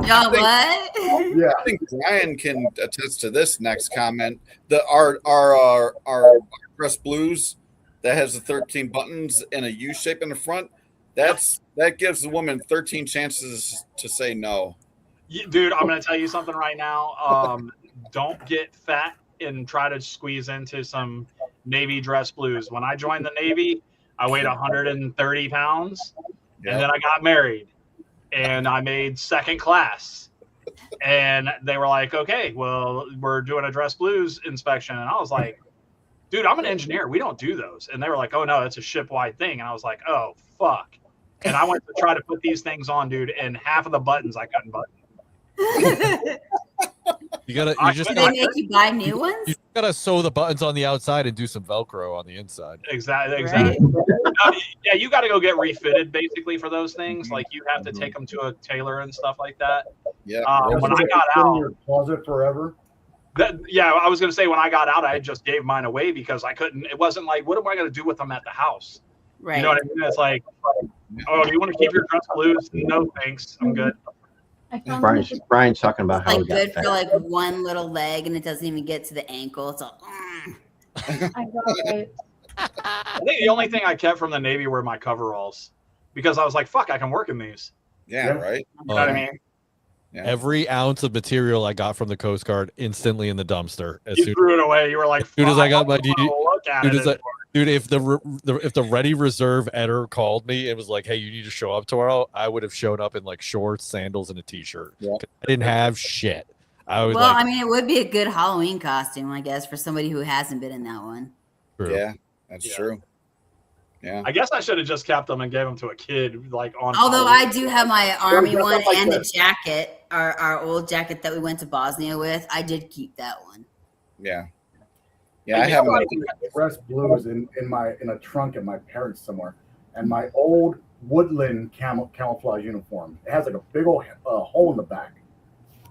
Y'all what? Yeah. I think Ryan can attest to this next comment. Our dress blues that has the 13 buttons and a U shape in the front. That gives the woman 13 chances to say no. Dude, I'm gonna tell you something right now. Don't get fat and try to squeeze into some Navy dress blues. When I joined the Navy, I weighed 130 pounds, Yeah. and then I got married, and I made second class. And they were like, "Okay, well, we're doing a dress blues inspection," and I was like, dude, I'm an engineer. We don't do those. And they were like, oh no, that's a ship-wide thing. And I was like, oh fuck. And I went to try to put these things on, dude, and half of the buttons I couldn't button. Do they make you buy new ones? You gotta sew the buttons on the outside and do some Velcro on the inside. Exactly. Right? Yeah, you got to go get refitted basically for those things. Like you have to take them to a tailor and stuff like that. Yeah. When I got in out, your closet forever. I was gonna say when I got out, I just gave mine away because I couldn't. It wasn't like, what am I gonna do with them at the house? Right. You know what I mean? It's like, oh, do you want to keep your dress blues? No, thanks. I'm good. Brian's talking about how Like he got good fat. for like one little leg, and it doesn't even get to the ankle. It's all. I got it. I think the only thing I kept from the Navy were my coveralls because I was like, fuck, I can work in these. Yeah, right. You know what I mean? Yeah. Every ounce of material I got from the Coast Guard instantly in the dumpster. You threw it away. You were like, as soon as I got my dude, if the Ready Reserve Eder called me and was like, hey, you need to show up tomorrow, I would have shown up in like shorts, sandals, and a t-shirt. Yeah. I didn't have shit. I was Well, like, I mean, it would be a good Halloween costume, I guess, for somebody who hasn't been in that one. true. Yeah, that's true. Yeah. I guess I should have just kept them and gave them to a kid, like on. Although Halloween. I do have my army dress one up like and the this. jacket, our old jacket that we went to Bosnia with. I did keep that one. Yeah. Yeah, I have my Express blues in a trunk at my parents somewhere, and my old woodland camouflage uniform. It has like a big old hole in the back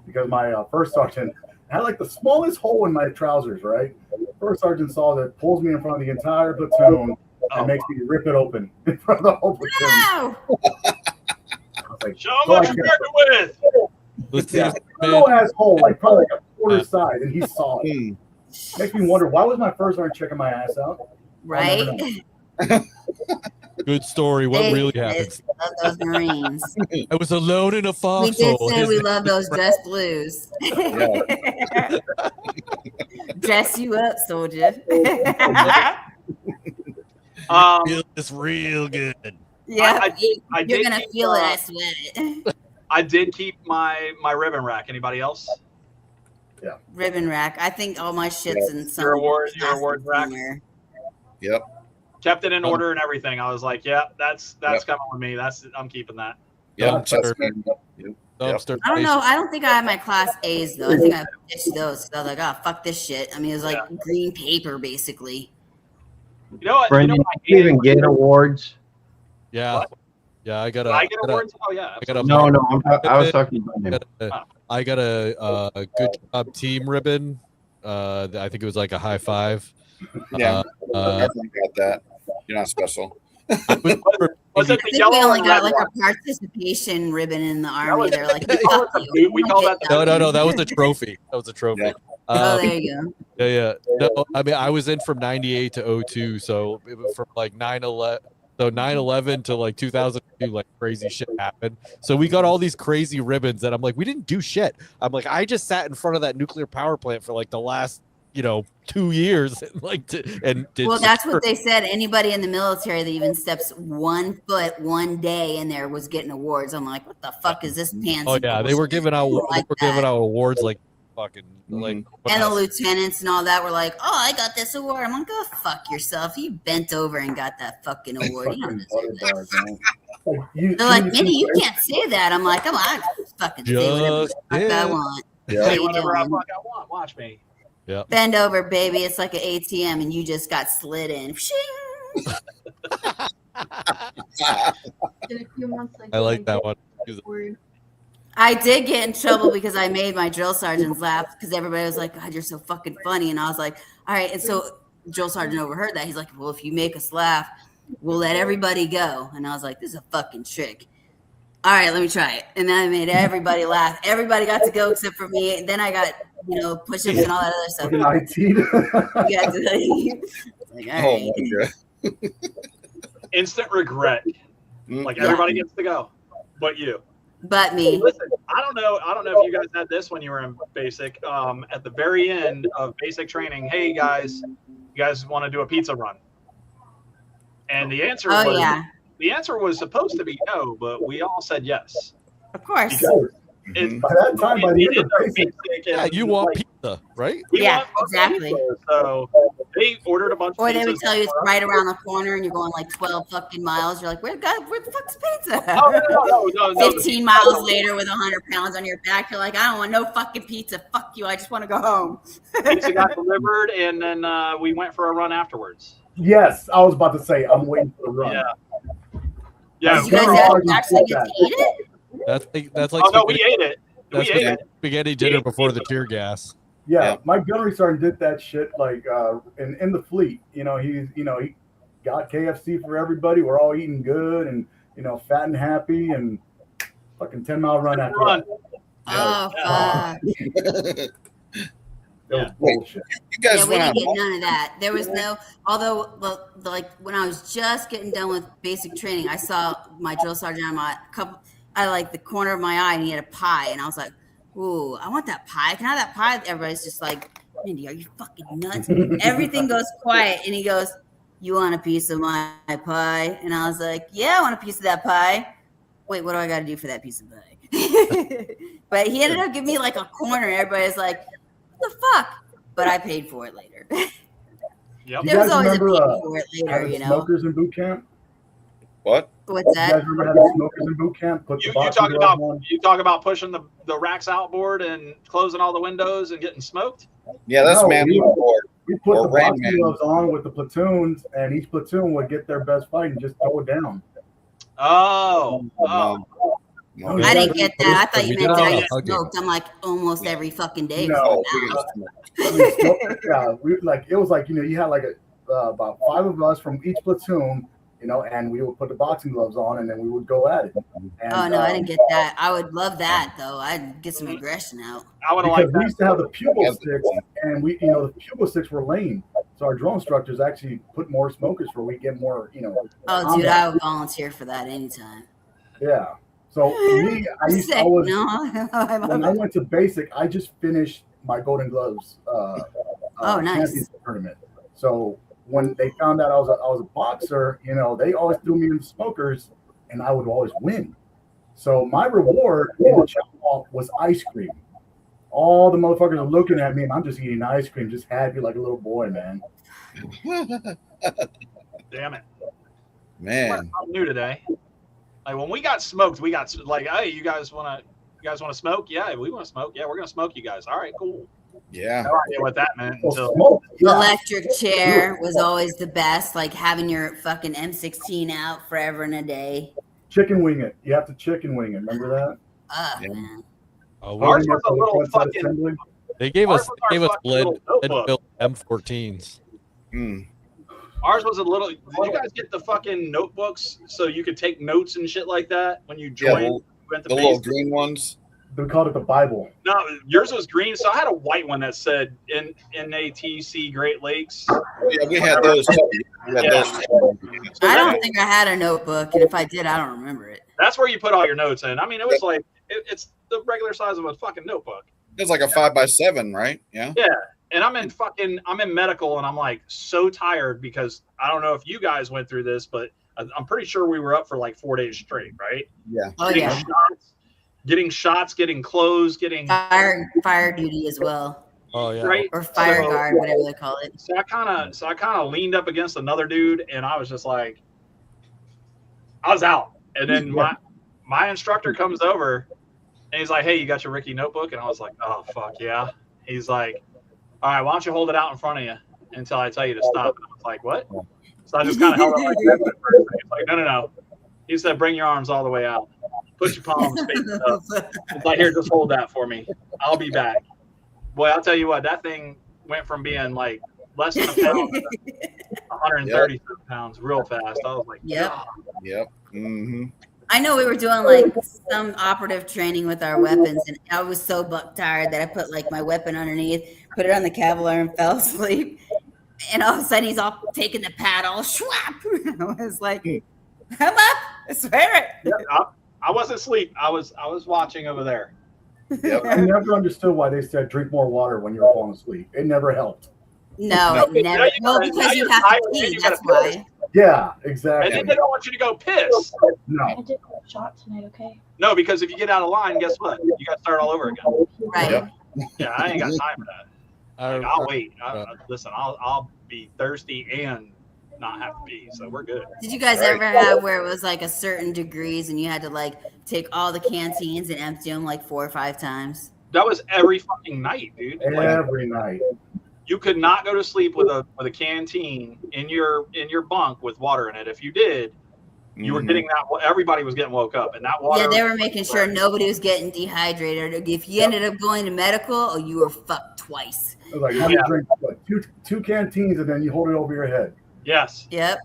because my first sergeant had like the smallest hole in my trousers. Right, first sergeant saw that, pulls me in front of the entire platoon and makes me rip it open in front of the whole platoon. No! I was like, Show them what you're working with. yeah, a little ass hole, like probably like a quarter size, and he saw it. Makes me wonder, why was my first sergeant checking my ass out? Right? Good story. What They really did happened? love those Marines. I was alone in a We foxhole. did say we love those dress blues. Dress you up, soldier. Feel this real good. Yeah, I you're did gonna keep, feel it. I sweat it. I did keep my ribbon rack. Anybody else? Ribbon rack. I think all my shit's in some Your award plastic rack. somewhere. Yep. Kept it in order and everything. I was like, yeah, that's coming with me. I'm keeping that. Yep. Dumpster. I don't know. I don't think I have my class A's though. I think I ditched those. So I was like, oh fuck this shit. I mean, it was like green paper basically. You know what? Brendan, you know what I you even hated? get awards? Yeah. What? Yeah, I got Did I get awards? Oh yeah. I got a No, I was talking about him. I got a good job team ribbon. I think it was like a high five. Yeah. Everyone got that. You're not special. Was it I the think yellow? we only or got red like one? a participation ribbon in the That army. was- They're like, we call it fuck the- you. we You call don't that get No, that was a trophy. That was a trophy. Yeah. Oh, there you go. Yeah. No, I mean, I was in from 98 to 02. So it was from like 9/11. So 9/11 to like 2002, like crazy shit happened. So we got all these crazy ribbons that I'm like, we didn't do shit. I'm like, I just sat in front of that nuclear power plant for like the last, 2 years and did Well, that's what they said. Anybody in the military that even steps 1 foot one day in there was getting awards. I'm like, what the fuck is this pansy? Oh yeah, they were bullshit? giving out Like giving that. out awards like fucking like. And the lieutenants and all that were like, "Oh, I got this award." I'm like, "Go fuck yourself! You bent over and got that fucking award. You don't deserve that." They're like, "Minnie, you can't say that." I'm like, "Come on, I fucking say whatever the fuck I want." Yeah. How you Whatever I doing? fuck I want. Watch me. Yeah. Bend over, baby. It's like an ATM, and you just got slid in. In a few months, I like that one. I did get in trouble because I made my drill sergeants laugh because everybody was like, God, you're so fucking funny. And I was like, all right. And so drill sergeant overheard that. He's like, well, if you make us laugh, we'll let everybody go. And I was like, this is a fucking trick. All right, let me try it. And then I made everybody laugh. Everybody got to go except for me. And then I got, push-ups and all that other stuff. Yeah, like, all right. Oh my god. Instant regret. Like everybody gets to go, but you. But me. Listen, I don't know if you guys had this when you were in basic. At the very end of basic training, hey guys, you guys want to do a pizza run? And the answer was the answer was supposed to be no, but we all said yes. Of course. Because And By that time, by the end of basic, Yeah, you want pizza, right? we Yeah, want fucking exactly. pizza. So they ordered a bunch of Or they would pizzas tell you it's for us. right around the corner and you're going like 12 fucking miles. You're like, where the fuck's pizza? Oh, no. 15 miles later with 100 pounds on your back, you're like, I don't want no fucking pizza. Fuck you. I just want to go home. Pizza got delivered, and then we went for a run afterwards. yes, I was about to say I'm waiting for the run. Yeah. Did you guys actually get to eat it? That's like Oh no, we ate it. We that's ate it. spaghetti dinner before the tear gas. Yeah, my gunnery sergeant did that shit like in the fleet. He got KFC for everybody. We're all eating good and fat and happy and fucking 10-mile run after that. Oh fuck. That was bullshit. You guys We went didn't on get none of that. There was no, although like when I was just getting done with basic training, I saw my drill sergeant I like the corner of my eye, and he had a pie, and I was like, ooh, I want that pie. Can I have that pie? Everybody's just like, Mindy, are you fucking nuts? Everything goes quiet, and he goes, you want a piece of my pie? And I was like, yeah, I want a piece of that pie. Wait, what do I got to do for that piece of pie? But he ended up giving me like a corner. Everybody's like, what the fuck? But I paid for it later. Yep. You There was guys always a remember pay for it later, having smokers in boot camp? What? What's You that? guys remember having smokers in boot camp? Put the You boxing talk gloves about on? you talk about pushing the racks outboard and closing all the windows and getting smoked. Yeah, that's No, man we- overboard. We put Or the Rain boxing Man. gloves on with the platoons, and each platoon would get their best fight and just throw it down. Oh, No, I didn't get that. I thought you We meant did that I all get the hugging. smoked. I'm like almost every fucking day. No, we now. got smoked. I mean, yeah, it was like you had like about 5 of us from each platoon, and we would put the boxing gloves on, and then we would go at it. And, Oh no, I didn't get that. I would love that though. I'd get some aggression out. I would have because liked we that. used to have the pupil sticks, and the pupil sticks were lame, so our drill instructors actually put more smokers where we get more, Oh dude, I would volunteer for that anytime. Yeah. So for me, I used to Sick, always, no, I love when I it. went to basic, I just finished my Golden Gloves Oh, nice. championship tournament. So when they found out I was a boxer, they always threw me in the smokers, and I would always win. So my reward in the chop off was ice cream. All the motherfuckers are looking at me, and I'm just eating ice cream, just happy like a little boy, man. Damn it. Man. I'm new today. Like when we got smoked, we got like, hey, you guys want to smoke? Yeah, we want to smoke. Yeah, we're gonna smoke you guys. All right, cool. Yeah. No idea what that meant Well, until smoke, yeah. Electric chair was always the best. Like having your fucking M16 out forever and a day. Chicken wing it. You have to chicken wing it. Remember that? Yeah. Man. Oh, Ours we- was a little fucking. assembly. they gave us Ours was our lead fucking little built M14s. Mm. Ours was a little. Did you guys get the fucking notebooks so you could take notes and shit like that when you Yeah, joined? Went to the little base? green ones. They called it the Bible. No, yours was green. So I had a white one that said NATC Great Lakes. Yeah, we had those. We had Yeah. those. So I don't that- think I had a notebook, and if I did, I don't remember it. That's where you put all your notes in. I mean, it was like it's the regular size of a fucking notebook. It's like a 5x7, right? Yeah. Yeah. And I'm in medical, and I'm like so tired because I don't know if you guys went through this, but I'm pretty sure we were up for like 4 days straight, right? Yeah. Oh yeah, Getting shots, getting clothes, getting fire duty as well, Oh yeah. right. or fire So- guard, whatever they call it. So I kind of leaned up against another dude, and I was just like, I was out. And then my instructor comes over, and he's like, "Hey, you got your Ricky notebook?" And I was like, "Oh fuck yeah." He's like, "All right, why don't you hold it out in front of you until I tell you to stop?" And I was like, "What?" So I just kind of held it like that at first. He's like, "No." He said, "Bring your arms all the way out. Put your palms facing up." It's like, "Here, just hold that for me. I'll be back." Boy, I'll tell you what, that thing went from being like less than a pound to 130 pounds real fast. I was like, Yep. "God." Yep. Mm-hmm. I know we were doing like some operative training with our weapons, and I was so buck tired that I put like my weapon underneath, put it on the Kevlar, and fell asleep. And all of a sudden, he's all taking the pad, all schwap. I was like, "Come up, I swear it." Yeah, I wasn't asleep. I was watching over there. Yep. I never understood why they said drink more water when you were falling asleep. It never helped. No, it never. Now Well, now because you you're have tired to and pee. you gotta That's why. piss. Yeah, And exactly. then they don't want you to go piss. No. I did go shot tonight, okay? No, because if you get out of line, guess what? You got to start all over again. Right. Yep. Yeah, I ain't got time for that. Like, I'll wait. Listen, I'll be thirsty and not have to pee, so we're good. Did you guys ever have where it was like a certain degrees and you had to like take all the canteens and empty them like 4 or 5 times? That was every fucking night, dude. Like, Every night. you could not go to sleep with a canteen in your bunk with water in it. If you did, you were getting that. Everybody was getting woke up, and that water. Yeah, they were making sure nobody was getting dehydrated. If you ended up going to medical, you were fucked twice. It was like you drink what, two canteens and then you hold it over your head. Yes. Yep.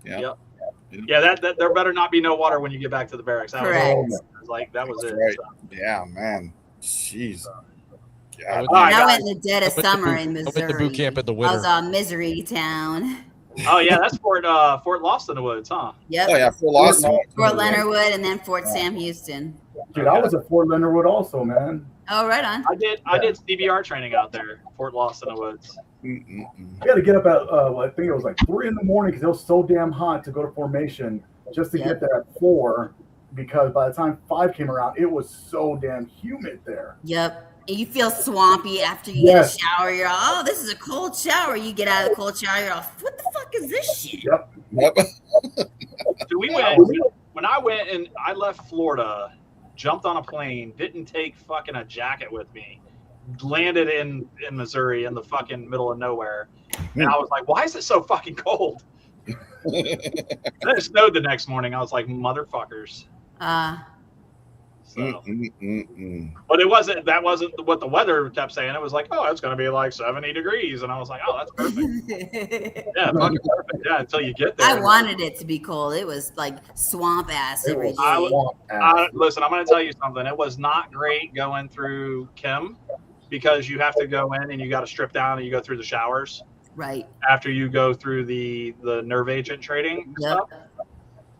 Yeah, that there better not be no water when you get back to the barracks. That Correct. was like that was it. Right. So. Yeah, man. Jeez. I went, I went in the dead of summer in I went Missouri. to boot camp in the I winter. was on Misery Town. Oh yeah, that's Fort Lost in the Woods, huh? Yep. Oh yeah, Fort Lost. Fort Leonard Wood and then Fort Sam Houston. Dude, I was at Fort Leonard Wood also, man. Oh, right on. I did CBR training out there, Fort Lost in the Woods. You had to get up at I think it was like 3 in the morning because it was so damn hot to go to formation just to get there at 4. Because by the time 5 came around, it was so damn humid there. Yep. And you feel swampy after you get a shower. You're all, oh, this is a cold shower. You get out of the cold shower. You're all, what the fuck is this shit? Yep. So when I went and I left Florida, jumped on a plane, didn't take fucking a jacket with me, landed in Missouri in the fucking middle of nowhere, and I was like, why is it so fucking cold? And then it snowed the next morning. I was like, motherfuckers. So, but that wasn't what the weather kept saying. It was like, oh, it's going to be like 70 degrees. And I was like, oh, that's perfect. Yeah, fucking perfect. Yeah, until you get there. I wanted it to be cold. It was like swamp ass every day. Listen, I'm going to tell you something. It was not great going through Kim because you have to go in and you got to strip down and you go through the showers. Right. After you go through the nerve agent trading stuff.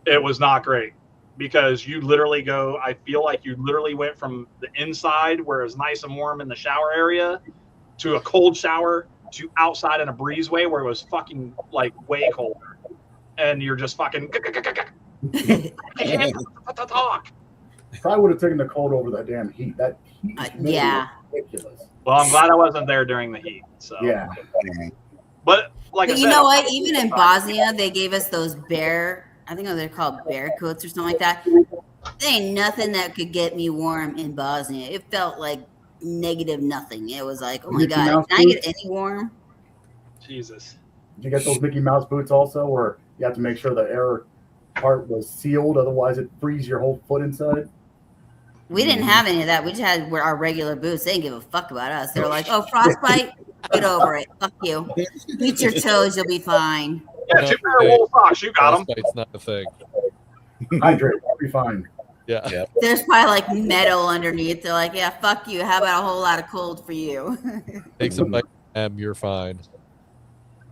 It was not great. Because you literally I feel like you literally went from the inside where it was nice and warm in the shower area to a cold shower to outside in a breezeway where it was fucking like way colder. And you're just fucking talk. Probably would have taken the cold over that damn heat. That heat was ridiculous. Well, I'm glad I wasn't there during the heat. So yeah. But like but I you said, know what? Even in Bosnia, they gave us those I think they're called bear coats or something like that. There ain't nothing that could get me warm in Bosnia. It felt like negative nothing. It was like, oh my God, can I get any warm? Jesus. Did you get those Mickey Mouse boots also, where you have to make sure the air part was sealed, otherwise it freezes your whole foot inside? We didn't have any of that. We just had our regular boots. They didn't give a fuck about us. They were like, oh, frostbite, get over it. Fuck you. Beat your toes, you'll be fine. Yeah, 2 pair of wool socks. You got them. It's not a thing. Hydrate, I'll be fine. Yeah. There's probably like metal underneath. They're like, yeah, fuck you. How about a whole lot of cold for you? Take some you're fine.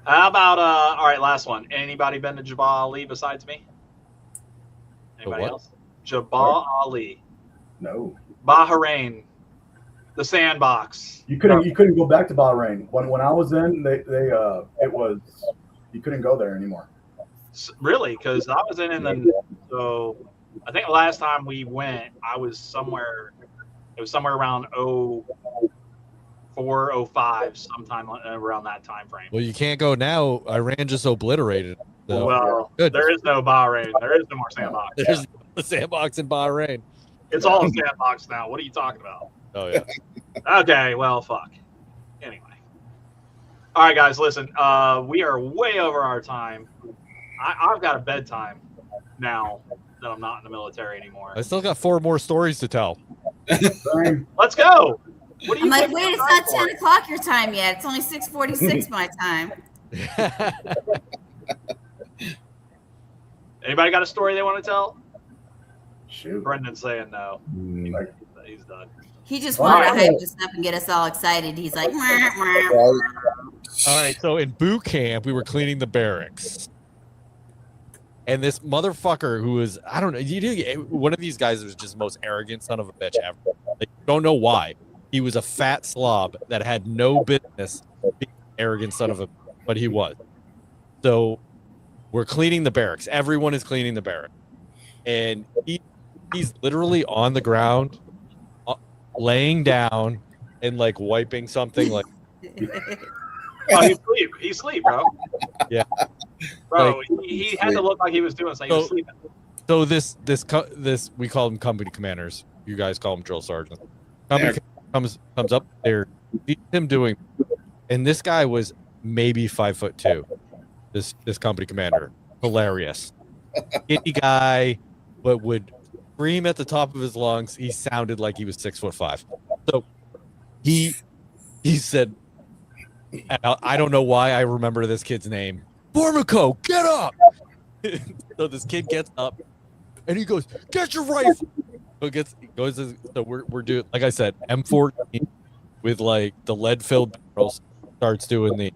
How about all right, last one. Anybody been to Jabal Ali besides me? Anybody else? Jabal Ali. No. Bahrain. The sandbox. You couldn't go back to Bahrain. When I was in, you couldn't go there anymore. Really? Because I was so I think the last time we went, I was somewhere. It was somewhere around 04, 05, sometime around that time frame. Well, you can't go now. Iran just obliterated. So. Well, there is no Bahrain. There is no more sandbox. There's the sandbox in Bahrain. It's all a sandbox now. What are you talking about? Oh yeah. Okay. Well, fuck. Anyway. All right, guys. Listen. We are way over our time. I've got a bedtime now that I'm not in the military anymore. I still got 4 more stories to tell. Let's go. What do you I'm like, think wait, it's not 10 o'clock your time yet. It's only 6:46 my time. Anybody got a story they want to tell? Shoot. Brendan's saying no. He's done. He just wanted to hype us up and get us all excited. He's like, wah, wah. All right, so in boot camp, we were cleaning the barracks. And this motherfucker who was, I don't know, one of these guys was just the most arrogant son of a bitch ever. Like, don't know why. He was a fat slob that had no business being an arrogant son of a, but he was. So we're cleaning the barracks. Everyone is cleaning the barracks. And he's literally on the ground, laying down and like wiping something like. Oh, he's asleep, bro. Yeah. Bro, Like, he had to look like he was doing something. He was sleeping. So this we call them company commanders. You guys call them drill sergeants. Company comes up there, sees him doing, and this guy was maybe 5'2". This company commander, hilarious, skinny guy, but would scream at the top of his lungs. He sounded like he was 6'5". So he said, I don't know why I remember this kid's name. Formico, get up! So this kid gets up, and he goes, "Get your rifle." So we're doing, like I said, M14 with like the lead-filled barrels. Starts doing the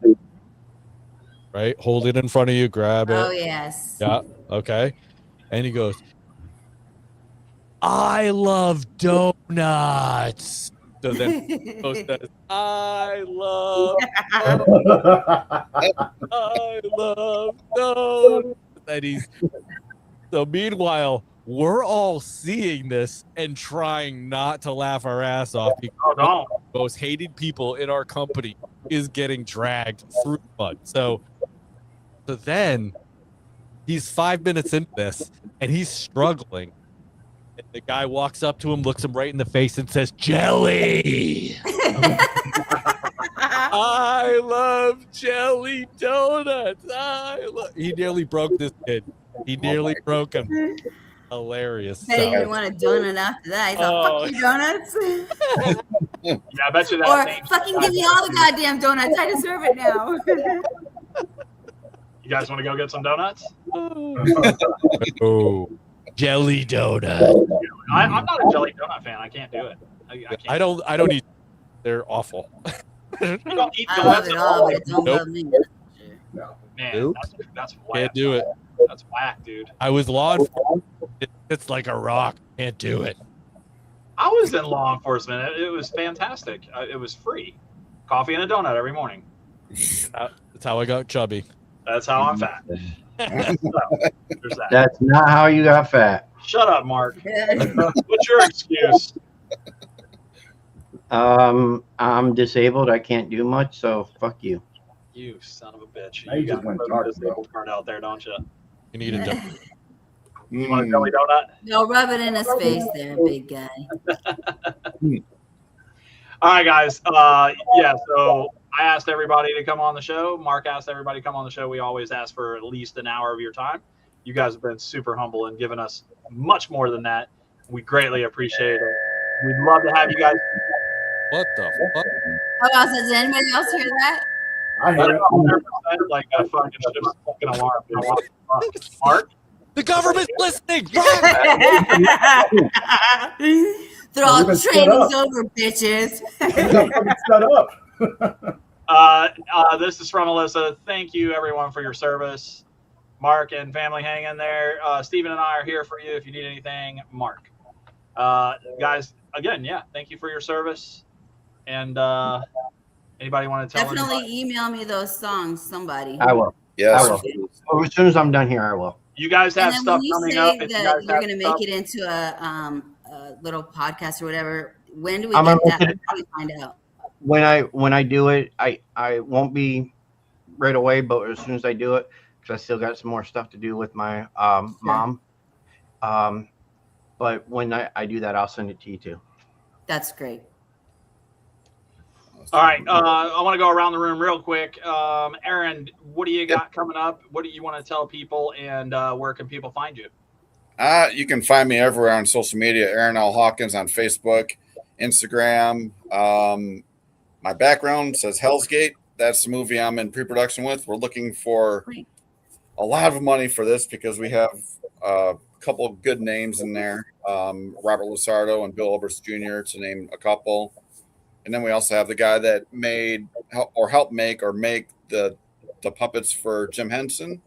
right. Hold it in front of you. Grab it. Oh yes. Yeah. Okay. And he goes, "I love donuts." So then he says, I love donuts. And so meanwhile, we're all seeing this and trying not to laugh our ass off because the most hated people in our company is getting dragged through mud. So then he's 5 minutes into this and he's struggling. And the guy walks up to him, looks him right in the face, and says, "Jelly." I love jelly donuts. He nearly broke this kid. He nearly broke him. Hilarious. I didn't even want a donut after that. He's like, "Fuck you, donuts." Yeah, I bet you that. Or fucking give me all the goddamn donuts. I deserve it now. You guys want to go get some donuts? Oh, jelly donut. I'm not a jelly donut fan. I can't do it. I can't. I don't eat. They're awful. You don't eat I love donuts it at all, all. but it don't love me. Man, Nope. that's whack. Can't do it. That's whack, dude. I was law enforcement. It's like a rock. Can't do it. I was in law enforcement. It was fantastic. It was free. Coffee and a donut every morning. That's how I got chubby. That's how I'm fat. So, there's that. That's not how you got fat. Shut up, Mark. What's your excuse? I'm disabled. I can't do much, so fuck you. You son of a bitch. Now you just went dark, bro. disabled card out there, don't you? You need a donut. You want a jelly donut? No, rub it in his face there, big guy. All right, guys. Yeah, so I asked everybody to come on the show. Mark asked everybody to come on the show. We always ask for at least an hour of your time. You guys have been super humble and given us much more than that. We greatly appreciate it. We'd love to have you guys. What the fuck? Oh, also, does anybody else hear that? I hear it. 100% like a fucking alarm. Dude. What the fuck? Mark? The government's listening. They're all We've been set training's up. over, bitches. Set up. This is from Alyssa. Thank you, everyone, for your service. Mark and family, hang in there. Steven and I are here for you if you need anything. Mark. Guys, again, yeah, thank you for your service. And anybody want to tell Definitely anybody? email me those songs, somebody. I will. Yes. I will. Oh, as soon as I'm done here, I will. You guys have And then stuff when you coming say up. If you that guys you're have going to stuff, make it into a little podcast or whatever, when do we I'm get gonna that? make it- How do we find out? When I do it, I won't be right away, but as soon as I do it, because I still got some more stuff to do with my mom. But when I do that, I'll send it to you too. That's great. all right. I want to go around the room real quick. Aaron, what do you got coming up? What do you want to tell people, and where can people find you? You can find me everywhere on social media. Aaron L. Hawkins on Facebook, Instagram. My background says Hell's Gate. That's the movie I'm in pre-production with. We're looking for a lot of money for this because we have a couple of good names in there. Robert Lusardo and Bill Oberst Jr. to name a couple. And then we also have the guy that helped make the puppets for Jim Henson,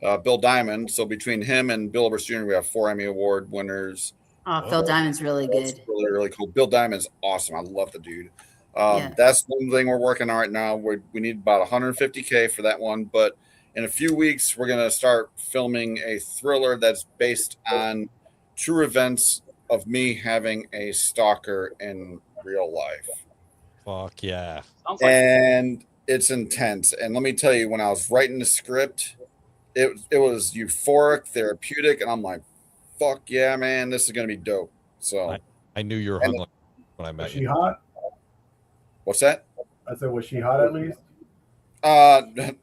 Bill Diamond. So between him and Bill Oberst Jr., we have 4 Emmy Award winners. Oh, Phil Diamond's really That's good. really, really cool. Bill Diamond's awesome. I love the dude. Yeah. That's one thing we're working on right now. We need about $150K for that one. But in a few weeks, we're going to start filming a thriller that's based on true events of me having a stalker in real life. Fuck yeah. And it's intense. And let me tell you, when I was writing the script, it was euphoric, therapeutic, and I'm like, fuck yeah, man, this is going to be dope. So I knew you were hung like when I met Was she you. hot? What's that? I said, was she hot at least?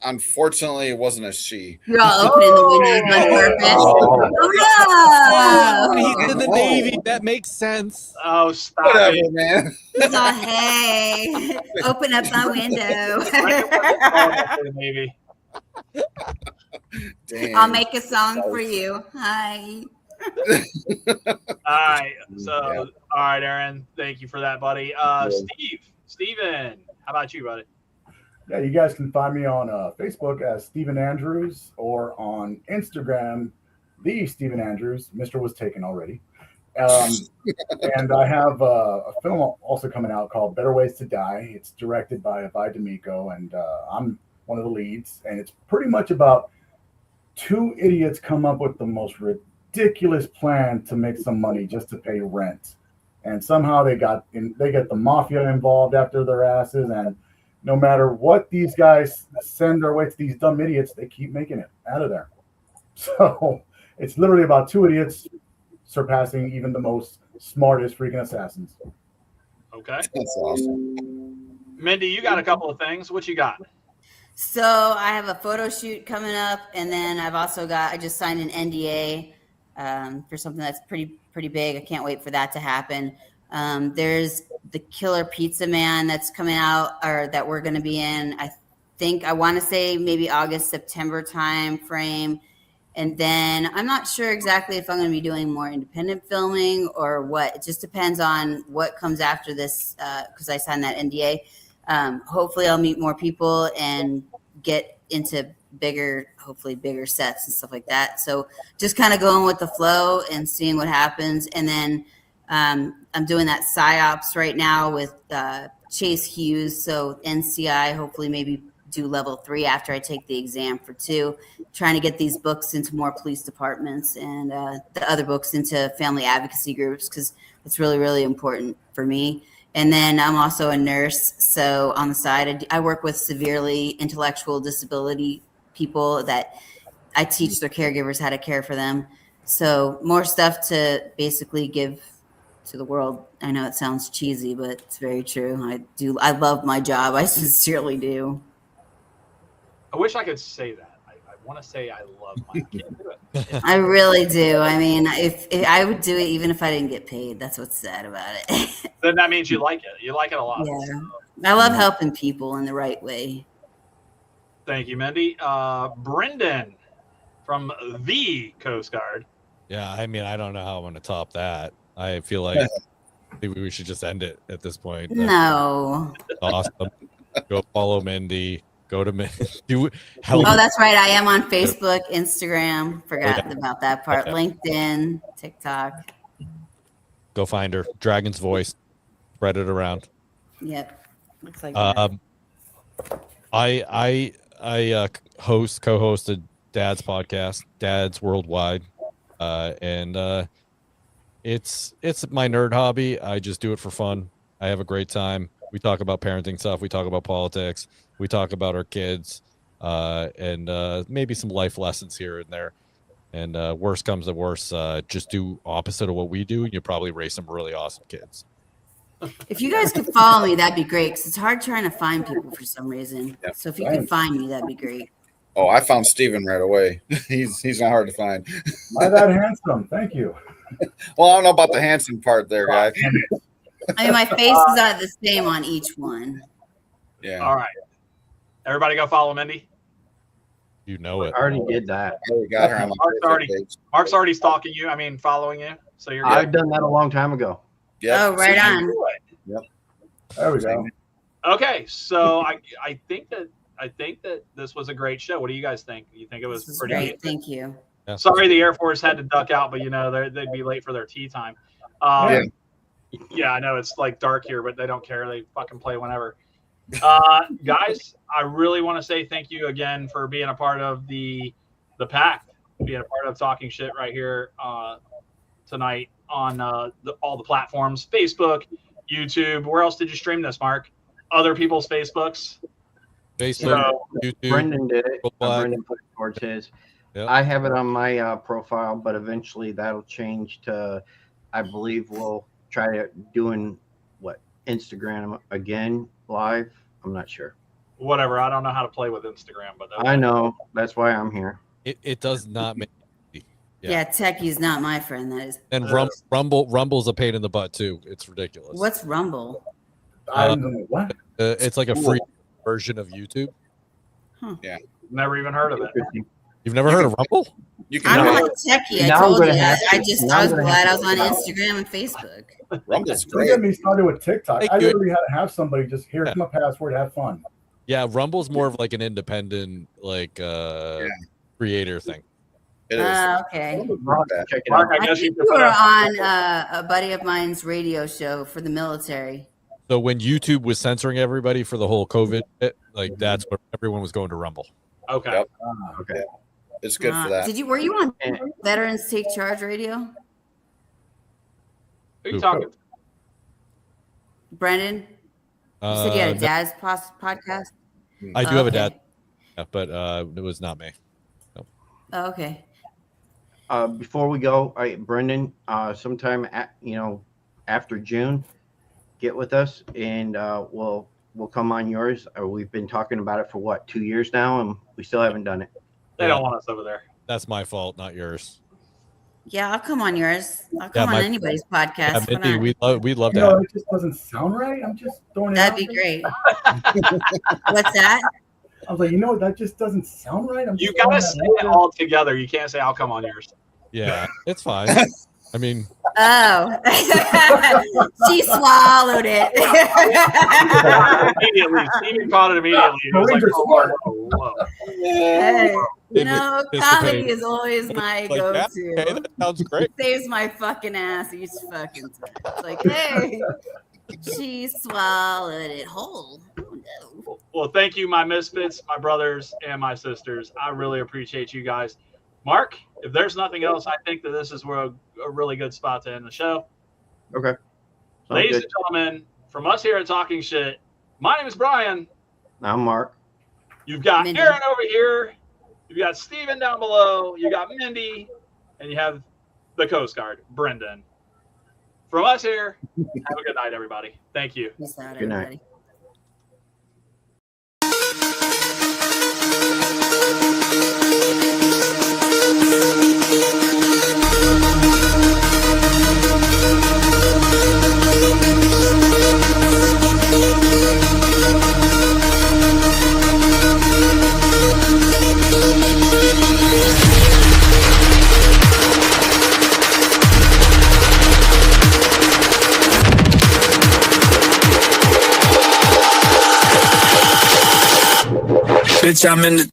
Unfortunately, it wasn't a she. You're all opening the windows on purpose. Oh, he's in the Oh. Navy. That makes sense. Oh, stop Whatever, it. man. He's all, hey, open up my window. Maybe. Damn. I'll make a song for you. Hi. All right. So, all right, Aaron. Thank you for that, buddy. Steven, how about you, buddy? Yeah, you guys can find me on Facebook as Stephen Andrews or on Instagram, the Stephen Andrews. Mr. was taken already. And I have a film also coming out called Better Ways to Die. It's directed by Avi D'Amico, and I'm one of the leads. And it's pretty much about two idiots come up with the most ridiculous plan to make some money just to pay rent. And somehow they get the mafia involved after their asses, and no matter what these guys send their way to these dumb idiots, they keep making it out of there. So it's literally about two idiots surpassing even the most smartest freaking assassins. Okay. That's awesome. Mindy, you got a couple of things. What you got? So I have a photo shoot coming up, and then I just signed an NDA for something that's pretty big. I can't wait for that to happen. There's the Killer Pizza Man that's coming out, or that we're going to be in. I want to say maybe August, September time frame. And then I'm not sure exactly if I'm going to be doing more independent filming or what. It just depends on what comes after this, because I signed that NDA. Hopefully I'll meet more people and get into hopefully bigger sets and stuff like that. So just kind of going with the flow and seeing what happens. And then I'm doing that PsyOps right now with Chase Hughes. So NCI, hopefully maybe do level 3 after I take the exam for 2, trying to get these books into more police departments and the other books into family advocacy groups, because it's really, really important for me. And then I'm also a nurse. So on the side, I work with severely intellectual disability people that I teach their caregivers how to care for them. So more stuff to basically give to the world. I know it sounds cheesy, but it's very true. I love my job. I sincerely do. I wish I could say that. I want to say I love my. I can't do it. I really do. I mean, if I would do it even if I didn't get paid. That's what's sad about it. Then that means you like it. You like it a lot. Yeah. So. I love helping people in the right way. Thank you, Mindy. Brendan from the Coast Guard. Yeah, I mean, I don't know how I'm going to top that. I feel like maybe we should just end it at this point. No. Awesome. Go follow Mindy. Go to Mindy. Oh, that's right. I am on Facebook, Instagram. Forgot about that part. LinkedIn, TikTok. Go find her. Dragon's Voice. Spread it around. Yep. Looks like that. I co-hosted Dad's podcast, Dad's Worldwide, and it's my nerd hobby. I just do it for fun. I have a great time. We talk about parenting stuff. We talk about politics. We talk about our kids, and maybe some life lessons here and there. And worst comes to worst, just do opposite of what we do, and you probably raise some really awesome kids. If you guys could follow me, that'd be great, because it's hard trying to find people for some reason. Yeah, so if you could find me, that'd be great. Oh, I found Steven right away. He's not hard to find. Not that handsome. Thank you. Well, I don't know about the handsome part there, guy. I mean, my face is not the same on each one. Yeah. All right. Everybody go follow Mindy. You know it. I already did that. I already got her on my Mark's already stalking you. I mean, following you. So you're good. I've done that a long time ago. Yep. Oh, right on. Yep. There we go. Okay, so I think that this was a great show. What do you guys think? You think it was This is pretty great. good? Thank you. Yeah. Sorry, the Air Force had to duck out, but they'd be late for their tea time. Yeah, I know it's like dark here, but they don't care. They fucking play whenever. Guys, I really want to say thank you again for being a part of the pack, being a part of Talking Shit right here tonight on all the platforms, Facebook, YouTube. Where else did you stream this, Mark? Other people's Facebooks? Facebook, YouTube. Brendan did it. Black. Brendan put it towards his. Yep. I have it on my profile, but eventually that'll change to, I believe we'll try to doing Instagram again live. I'm not sure. Whatever. I don't know how to play with Instagram, but I know. That's why I'm here. It does not make. Yeah, techie's not my friend. That is. And Rumble's a pain in the butt too. It's ridiculous. What's Rumble? I don't know what. It's like a free version of YouTube. Huh. Yeah. Never even heard of it. You've never heard of Rumble? You I'm can not techie. I Now I'm told gonna you. have to- I now I'm was gonna glad I have was to on out. Instagram and Facebook. Rumble's Don't great. get me started with TikTok. Hey, I dude. literally had to have somebody just here's my password, have fun. Yeah, Rumble's more of like an independent creator thing. It is. Okay. Check it Mark, out. I I guess you think could you put were up. on a buddy of mine's radio show for the military. So when YouTube was censoring everybody for the whole COVID, that's what everyone was going to Rumble. Okay. Yep. Okay. It's good for that. Were you on And- Veterans Take Charge Radio? Who you talking to? Brendan? You said you had a dad's podcast? I do Oh, have a okay. dad, but it was not me. Oh, okay. Before we go, Brendan, sometime after June, get with us and we'll come on yours. We've been talking about it for 2 years now, and we still haven't done it. They don't want us over there. That's my fault, not yours. Yeah, I'll come on yours. I'll come on anybody's podcast. Yeah, Why Mindy, not? we'd love You to. know, Have it just doesn't sound right. I'm just throwing it That'd out be there. great. What's that? I was like, that just doesn't sound right. I'm You just gotta throwing say that it out all together. You can't say I'll come on yours. Yeah, it's fine. I mean, Oh, she swallowed it. Immediately, Steven caught it immediately. He was like, Marines are smart. whoa, whoa. Hey, David comedy participated. is always my like, yeah, go-to. okay, that sounds great. Saves my fucking ass each fucking time. It's like, hey, she swallowed it whole. Oh, no. Well, thank you, my misfits, my brothers, and my sisters. I really appreciate you guys. Mark, if there's nothing else, I think that this is where a really good spot to end the show. Okay. Sounds Ladies good. and gentlemen, from us here at Talking Shit, my name is Brian. I'm Mark. You've got Mindy. Aaron over here. You've got Steven down below. You got Mindy. And you have the Coast Guard, Brendan. From us here, have a good night, everybody. Thank you. Peace out, Good night. everybody. Bitch, I'm in the